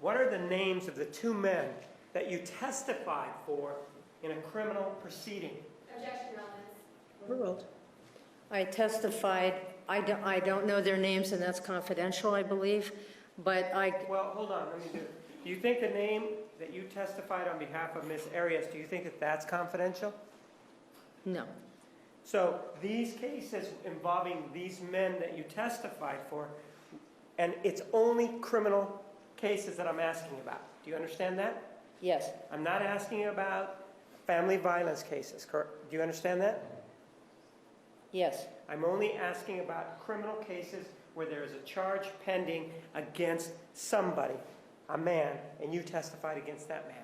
What are the names of the 2 men that you testified for in a criminal proceeding? Objection, relevance. Overruled. I testified, I don't know their names, and that's confidential, I believe, but Well, hold on, let me do it. Do you think the name that you testified on behalf of Miss Arias, do you think that that's confidential? no. So these cases involving these men that you testified for, and it's only criminal cases that I'm asking about. Do you understand that? Yes, I'm not asking about family violence cases, correct? Do you understand that? yes, I'm only asking about criminal cases where there is a charge pending against somebody, a man, and you testified against that man.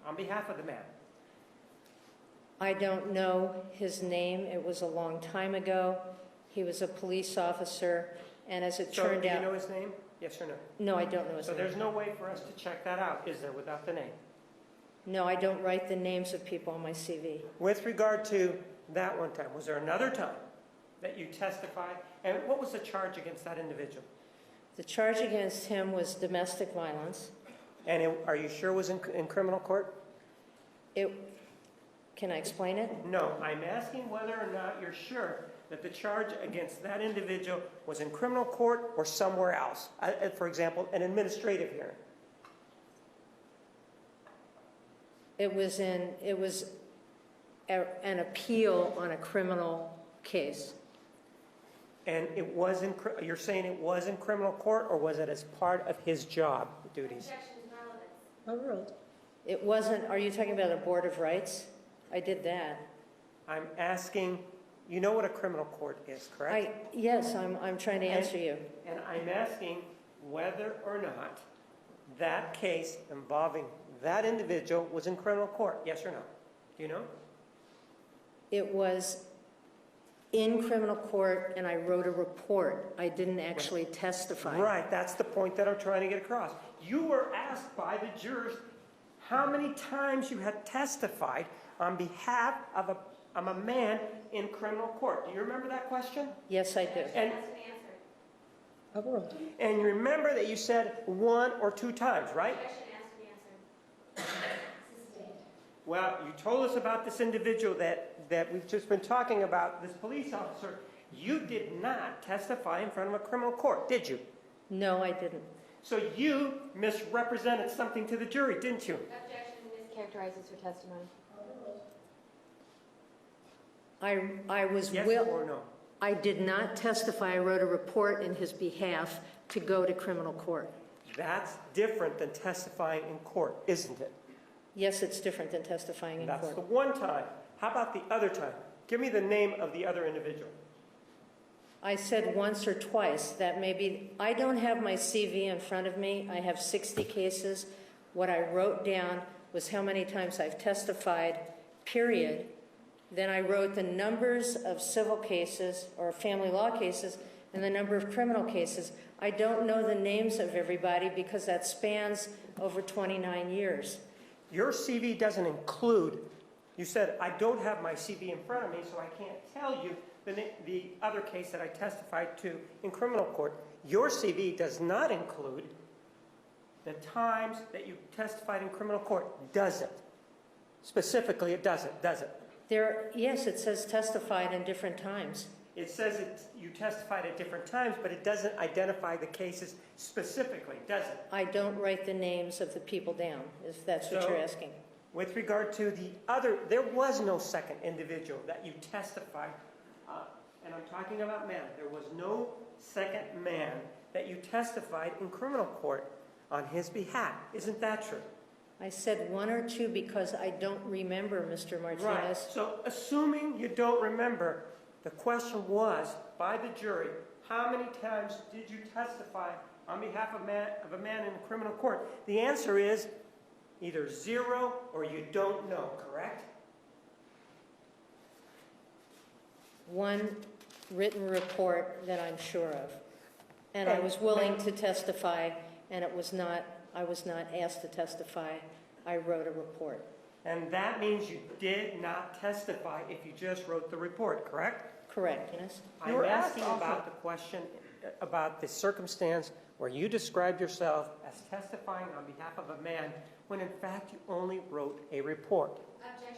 On behalf of the man. I don't know his name. It was a long time ago. He was a police officer, and as it So, turned do you out... know his name? Yes or no? No, I don't know his So name. there's no way for us to check that out, is there, without the name? No, I don't write the names of people on my CV. With regard to that one time, was there another time that you testified? And what was the charge against that individual? The charge against him was domestic violence. And are you sure it was in criminal court? Can I explain it? No, I'm asking whether or not you're sure that the charge against that individual was in criminal court or somewhere else. For example, an administrative hearing. It was an appeal on a criminal case. And it was you're saying it was in criminal court, or was it as part of his job duties? Objection to relevance. Overruled. It wasn't, are you talking about a Board of Rights? I did that. I'm asking, you know what a criminal court is, correct? Yes, I'm trying to answer you. And I'm asking whether or not that case involving that individual was in criminal court, yes or no? Do you know? It was in criminal court, and I wrote a report. I didn't actually testify. Right, that's the point that I'm trying to get across. You were asked by the jurors how many times you had testified on behalf of a man in criminal court. Do you remember that question? Yes, I do. And, Asked and answered. Overruled. and you remember that you said 1 or 2 times, right? Objection, asked and answered. Sustained. Well, you told us about this individual that we've just been talking about, this police officer. You did not testify in front of a criminal court, did you? No, I didn't. So you misrepresented something to the jury, didn't you? Objection, mischaracterizes her testimony. I was Yes or no? I did not testify. I wrote a report in his behalf to go to criminal court. That's different than testifying in court, isn't it? Yes, it's different than testifying in That's the court. one time. How about the other time? Give me the name of the other individual. I said once or twice, that maybe, I don't have my CV in front of me. I have 60 cases. What I wrote down was how many times I've testified, period. Then I wrote the numbers of civil cases or family law cases and the number of criminal cases. I don't know the names of everybody because that spans over 29 years. Your CV doesn't include, you said, I don't have my CV in front of me, so I can't tell you the other case that I testified to in criminal court. Your CV does not include the times that you testified in criminal court, does it? Specifically, it doesn't, does it? Yes, it says testified in different times. It says you testified at different times, but it doesn't identify the cases specifically, does it? I don't write the names of the people down, if that's what So, you're asking. With regard to the other, there was no second individual that you testified, and I'm talking about man. There was no second man that you testified in criminal court on his behalf. Isn't that true? I said one or two because I don't remember, Mr. Martinez. Right. So assuming you don't remember, the question was, by the jury, how many times did you testify on behalf of a man in a criminal court? The answer is either 0 or you don't know, correct? One written report that I'm sure of. And I was willing to testify, and I was not asked to testify. I wrote a report. And that means you did not testify if you just wrote the report, correct? Correct, yes. I'm asking about the question, about the circumstance where you described yourself as testifying on behalf of a man when in fact you only wrote a report.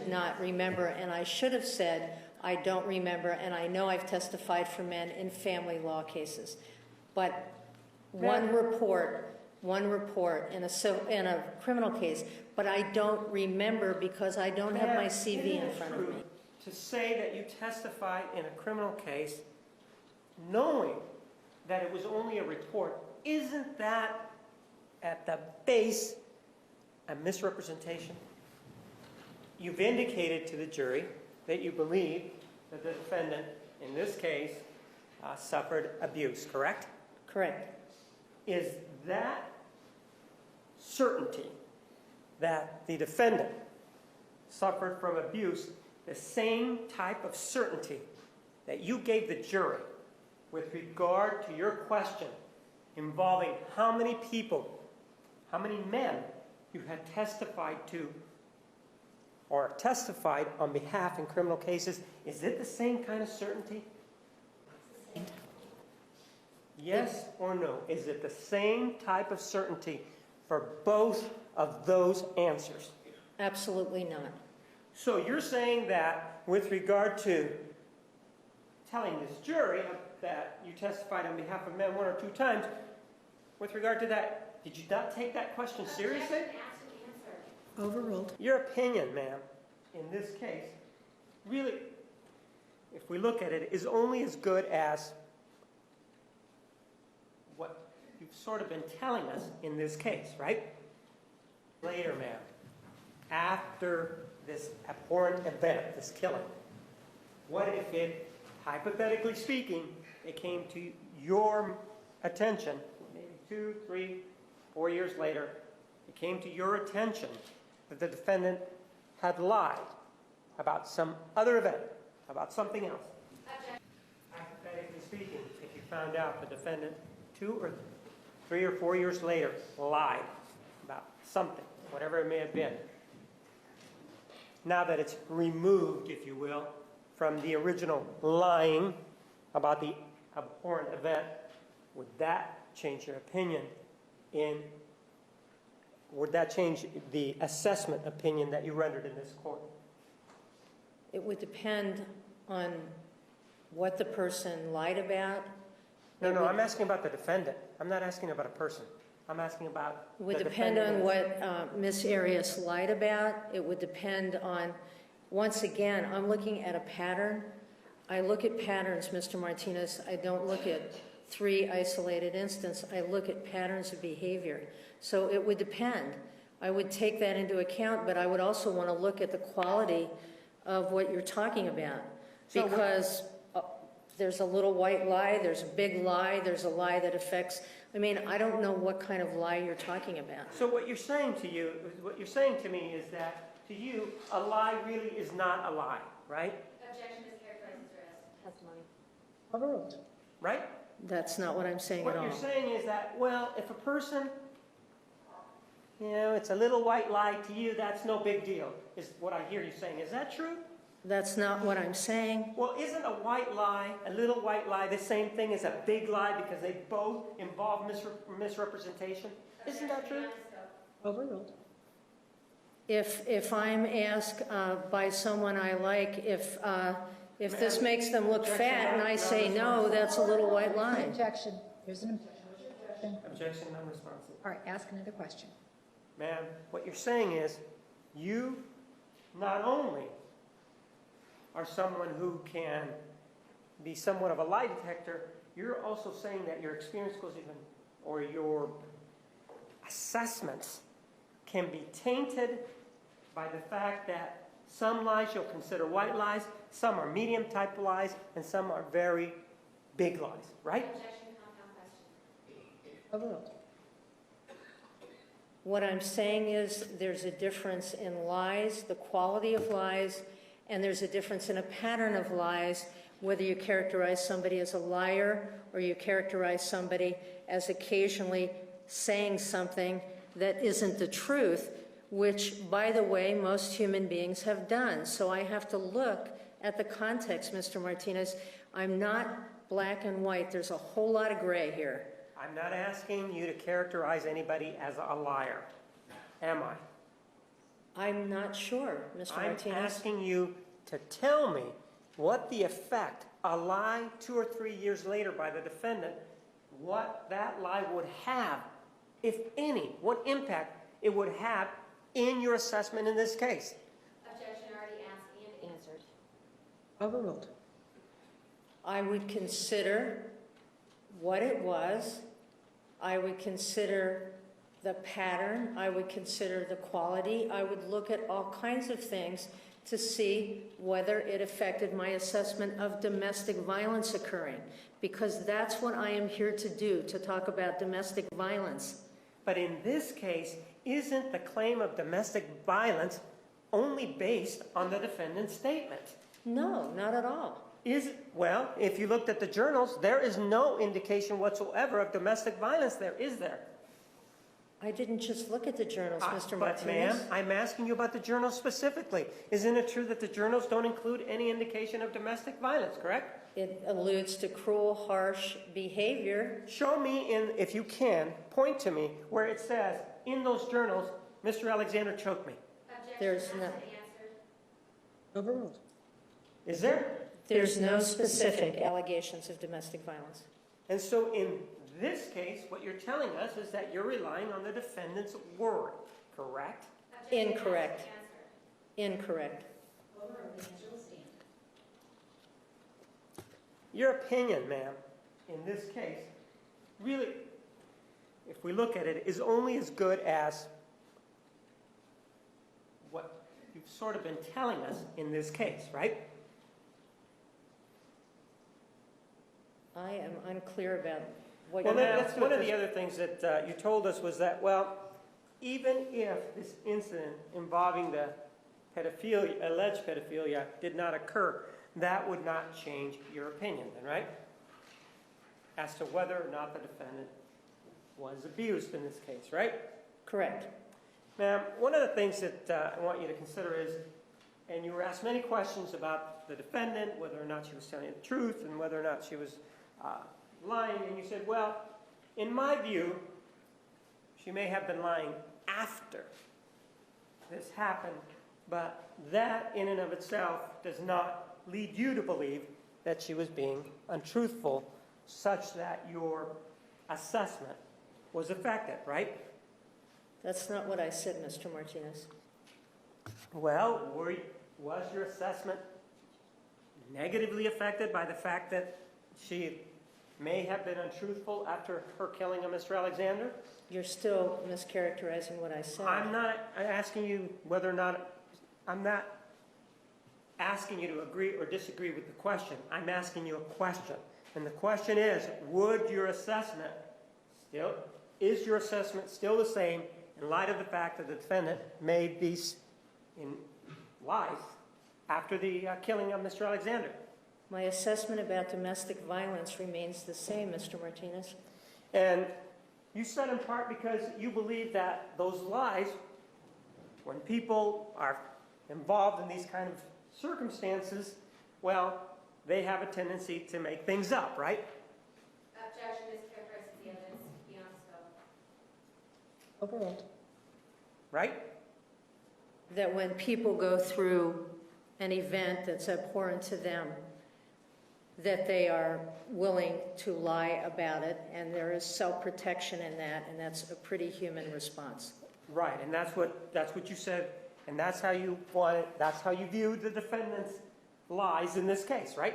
Not remember, and I should have said, I don't remember, and I know I've testified for men in family law cases. But one report in a criminal case, but I don't remember because I don't have my CV in front of me. To say that you testified in a criminal case knowing that it was only a report, isn't that at the base a misrepresentation? You've indicated to the jury that you believe that the defendant, in this case, suffered abuse, correct? Correct. Is that certainty that the defendant suffered from abuse the same type of certainty that you gave the jury with regard to your question involving how many people, how many men you had testified to or testified on behalf in criminal cases? Is it the same kind of certainty? Yes or no? Is it the same type of certainty for both of those answers? Absolutely not. So you're saying that with regard to telling this jury that you testified on behalf of men 1 or 2 times, with regard to that, did you not take that question seriously? Overruled. Your opinion, ma'am, in this case, really, if we look at it, is only as good as what you've sort of been telling us in this case, right? Later, ma'am, after this abhorrent event, this killing, what if it, hypothetically speaking, it came to your attention, maybe 2, 3, 4 years later, it came to your attention that the defendant had lied about some other event, about something else. Hypothetically speaking, if you found out the defendant 2 or 3 or 4 years later lied about something, whatever it may have been, now that it's removed, if you will, from the original lying about the abhorrent event, would that change your opinion would that change the assessment opinion that you rendered in this court? It would depend on what the person lied about. No, I'm asking about the defendant. I'm not asking about a person. I'm asking about It would the depend on defendant. what Ms. Arias lied about. It would depend on, once again, I'm looking at a pattern. I look at patterns, Mr. Martinez. I don't look at 3 isolated instances. I look at patterns of behavior. So it would depend. I would take that into account, but I would also want to look at the quality of what you're talking about. So Because There's a little white lie, there's a big lie, there's a lie that affects, I mean, I don't know what kind of lie you're talking about. So what you're saying to me is that to you, a lie really is not a lie, right? Objection mischaracterizes your testimony. Overruled. Right? That's not what I'm saying at What all. you're saying is that, well, if a person, it's a little white lie to you, that's no big deal, is what I hear you saying. Is that true? That's not what I'm saying. Well, isn't a white lie, a little white lie, the same thing as a big lie because they both involve misrepresentation? Isn't that true? Overruled. If I'm asked by someone I like, if this makes them look fat and I say no, that's a little white lie. Objection. There's an objection. Objection non-responsive. All right, ask another question. Ma'am, what you're saying is you not only are someone who can be somewhat of a lie detector, you're also saying that your experience goes even, or your assessments can be tainted by the fact that some lies you'll consider white lies, some are medium type lies, and some are very big lies, right? Objection, compound question. Overruled. What I'm saying is there's a difference in lies, the quality of lies, and there's a difference in a pattern of lies, whether you characterize somebody as a liar or you characterize somebody as occasionally saying something that isn't the truth, which, by the way, most human beings have done. So I have to look at the context, Mr. Martinez. I'm not black and white. There's a whole lot of gray here. I'm not asking you to characterize anybody as a liar, am I? I'm not sure, Mr. Martinez. I'm asking you to tell me what the effect, a lie 2 or 3 years later by the defendant, what that lie would have, if any, what impact it would have in your assessment in this case. Objection already asked and answered. Overruled. I would consider what it was. I would consider the pattern. I would consider the quality. I would look at all kinds of things to see whether it affected my assessment of domestic violence occurring, because that's what I am here to do, to talk about domestic violence. But in this case, isn't the claim of domestic violence only based on the defendant's statement? No, not at all. Well, if you looked at the journals, there is no indication whatsoever of domestic violence there, is there? I didn't just look at the journals, Mr. But Martinez. ma'am, I'm asking you about the journals specifically. Isn't it true that the journals don't include any indication of domestic violence, correct? It alludes to cruel, harsh behavior. Show me, if you can, point to me where it says, in those journals, Mr. Alexander choked me. Objection There's asked no- and answered. Overruled. Is there? There's no specific allegations of domestic violence. And so in this case, what you're telling us is that you're relying on the defendant's word, correct? Objection Incorrect. asked and answered. Incorrect. Your opinion, ma'am, in this case, really, if we look at it, is only as good as what you've sort of been telling us in this case, right? I am unclear about what Well, you're... that's one of the other things that you told us was that, well, even if this incident involving the pedophilia, alleged pedophilia, did not occur, that would not change your opinion, then, right? As to whether or not the defendant was abused in this case, right? Correct. Now, one of the things that I want you to consider is, and you were asked many questions about the defendant, whether or not she was telling the truth, and whether or not she was lying, and you said, well, in my view, she may have been lying after this happened, but that in and of itself does not lead you to believe that she was being untruthful, such that your assessment was affected, right? That's not what I said, Mr. Martinez. Well, was your assessment negatively affected by the fact that she may have been untruthful after her killing of Mr. Alexander? You're still mischaracterizing what I said. I'm not asking you whether or not, I'm not asking you to agree or disagree with the question. I'm asking you a question. And the question is, is your assessment still the same in light of the fact that the defendant made these lies after the killing of Mr. Alexander? My assessment about domestic violence remains the same, Mr. Martinez. And you said in part because you believe that those lies, when people are involved in these kind of circumstances, well, they have a tendency to make things up, right? Objection, mischaracterizes the evidence beyond scope. Overruled. Right? That when people go through an event that's abhorrent to them, that they are willing to lie about it, and there is self-protection in that, and that's a pretty human response. Right, and that's what you said, and that's how you viewed the defendant's lies in this case, right?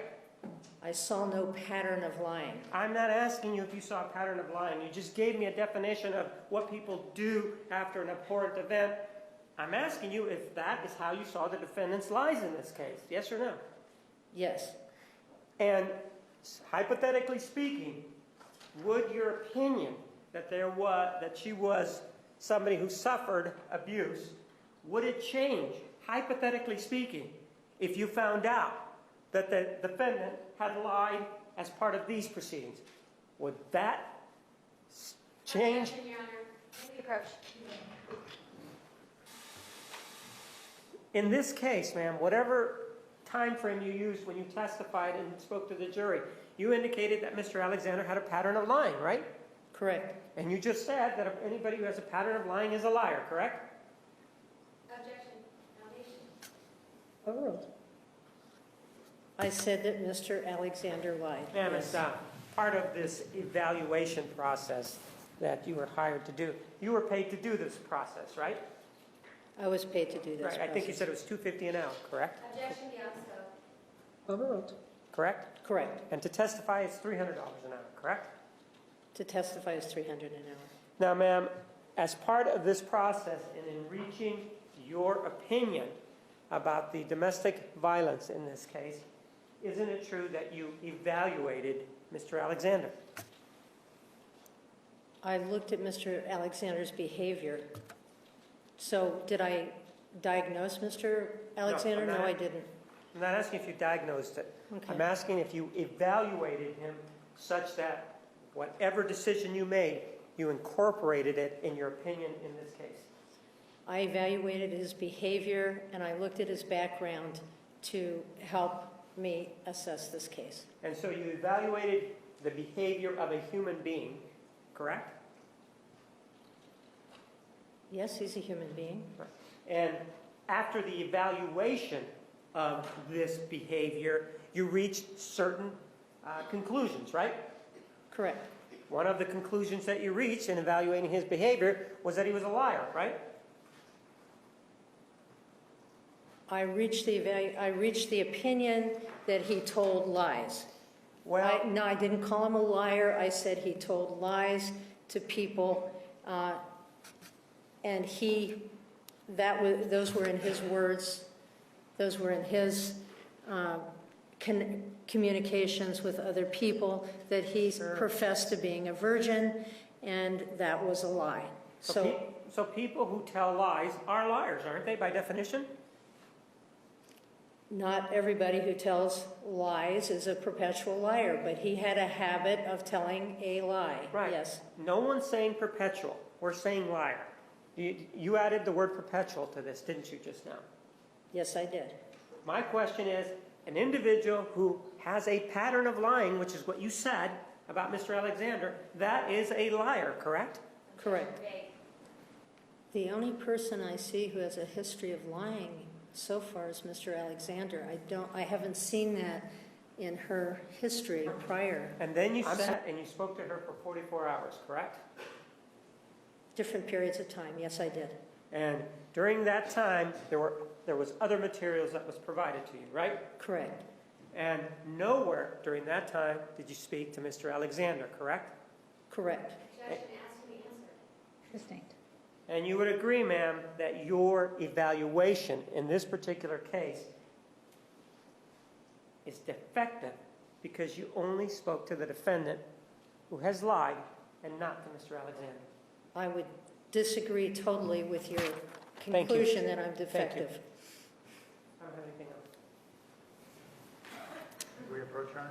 I saw no pattern of lying. I'm not asking you if you saw a pattern of lying. You just gave me a definition of what people do after an abhorrent event. I'm asking you if that is how you saw the defendant's lies in this case, yes or no? Yes. And hypothetically speaking, would your opinion that she was somebody who suffered abuse, would it change, hypothetically speaking, if you found out that the defendant had lied as part of these proceedings? Would that change? Objection, Your Honor. May we approach? In this case, ma'am, whatever time frame you used when you testified and spoke to the jury, you indicated that Mr. Alexander had a pattern of lying, right? Correct. And you just said that if anybody who has a pattern of lying is a liar, correct? Objection. Foundation. Overruled. I said that Mr. Alexander lied. Ma'am, Yes. it's part of this evaluation process that you were hired to do. You were paid to do this process, right? I was paid to do this Right. I think you process. said it was $250 an hour, correct? Objection beyond scope. Overruled. Correct? Correct. And to testify is $300 an hour, correct? To testify is $300 an hour. Now, ma'am, as part of this process and in reaching your opinion about the domestic violence in this case, isn't it true that you evaluated Mr. Alexander? I looked at Mr. Alexander's behavior. So did I diagnose Mr. Alexander? I'm No, not- I didn't. I'm not asking if you diagnosed it. Okay. I'm asking if you evaluated him such that whatever decision you made, you incorporated it in your opinion in this case. I evaluated his behavior and I looked at his background to help me assess this case. And so you evaluated the behavior of a human being, correct? Yes, he's a human being. And after the evaluation of this behavior, you reached certain conclusions, right? Correct. One of the conclusions that you reached in evaluating his behavior was that he was a liar, right? I reached the opinion that he told lies. Well, No, I didn't call him a liar. I said he told lies to people, and those were in his words. Those were in his communications with other people, that he professed to being a virgin, and that was a lie. so people who tell lies are liars, aren't they, by definition? Not everybody who tells lies is a perpetual liar, but he had a habit of telling a lie. Right. Yes. No one's saying perpetual. We're saying liar. You added the word perpetual to this, didn't you, just now? Yes, I did. My question is, an individual who has a pattern of lying, which is what you said about Mr. Alexander, that is a liar, correct? Correct. Vague. The only person I see who has a history of lying so far is Mr. Alexander. I haven't seen that in her history prior. And then you sat and you spoke to her for 44 hours, correct? Different periods of time. Yes, I did. And during that time, there was other materials that was provided to you, right? Correct. And nowhere during that time did you speak to Mr. Alexander, correct? Correct. Objection asked to be answered. Sustained. And you would agree, ma'am, that your evaluation in this particular case is defective because you only spoke to the defendant who has lied and not to Mr. Alexander. I would disagree totally with your Thank you. conclusion that I'm Thank you. defective. I don't have anything else. Did we approach her?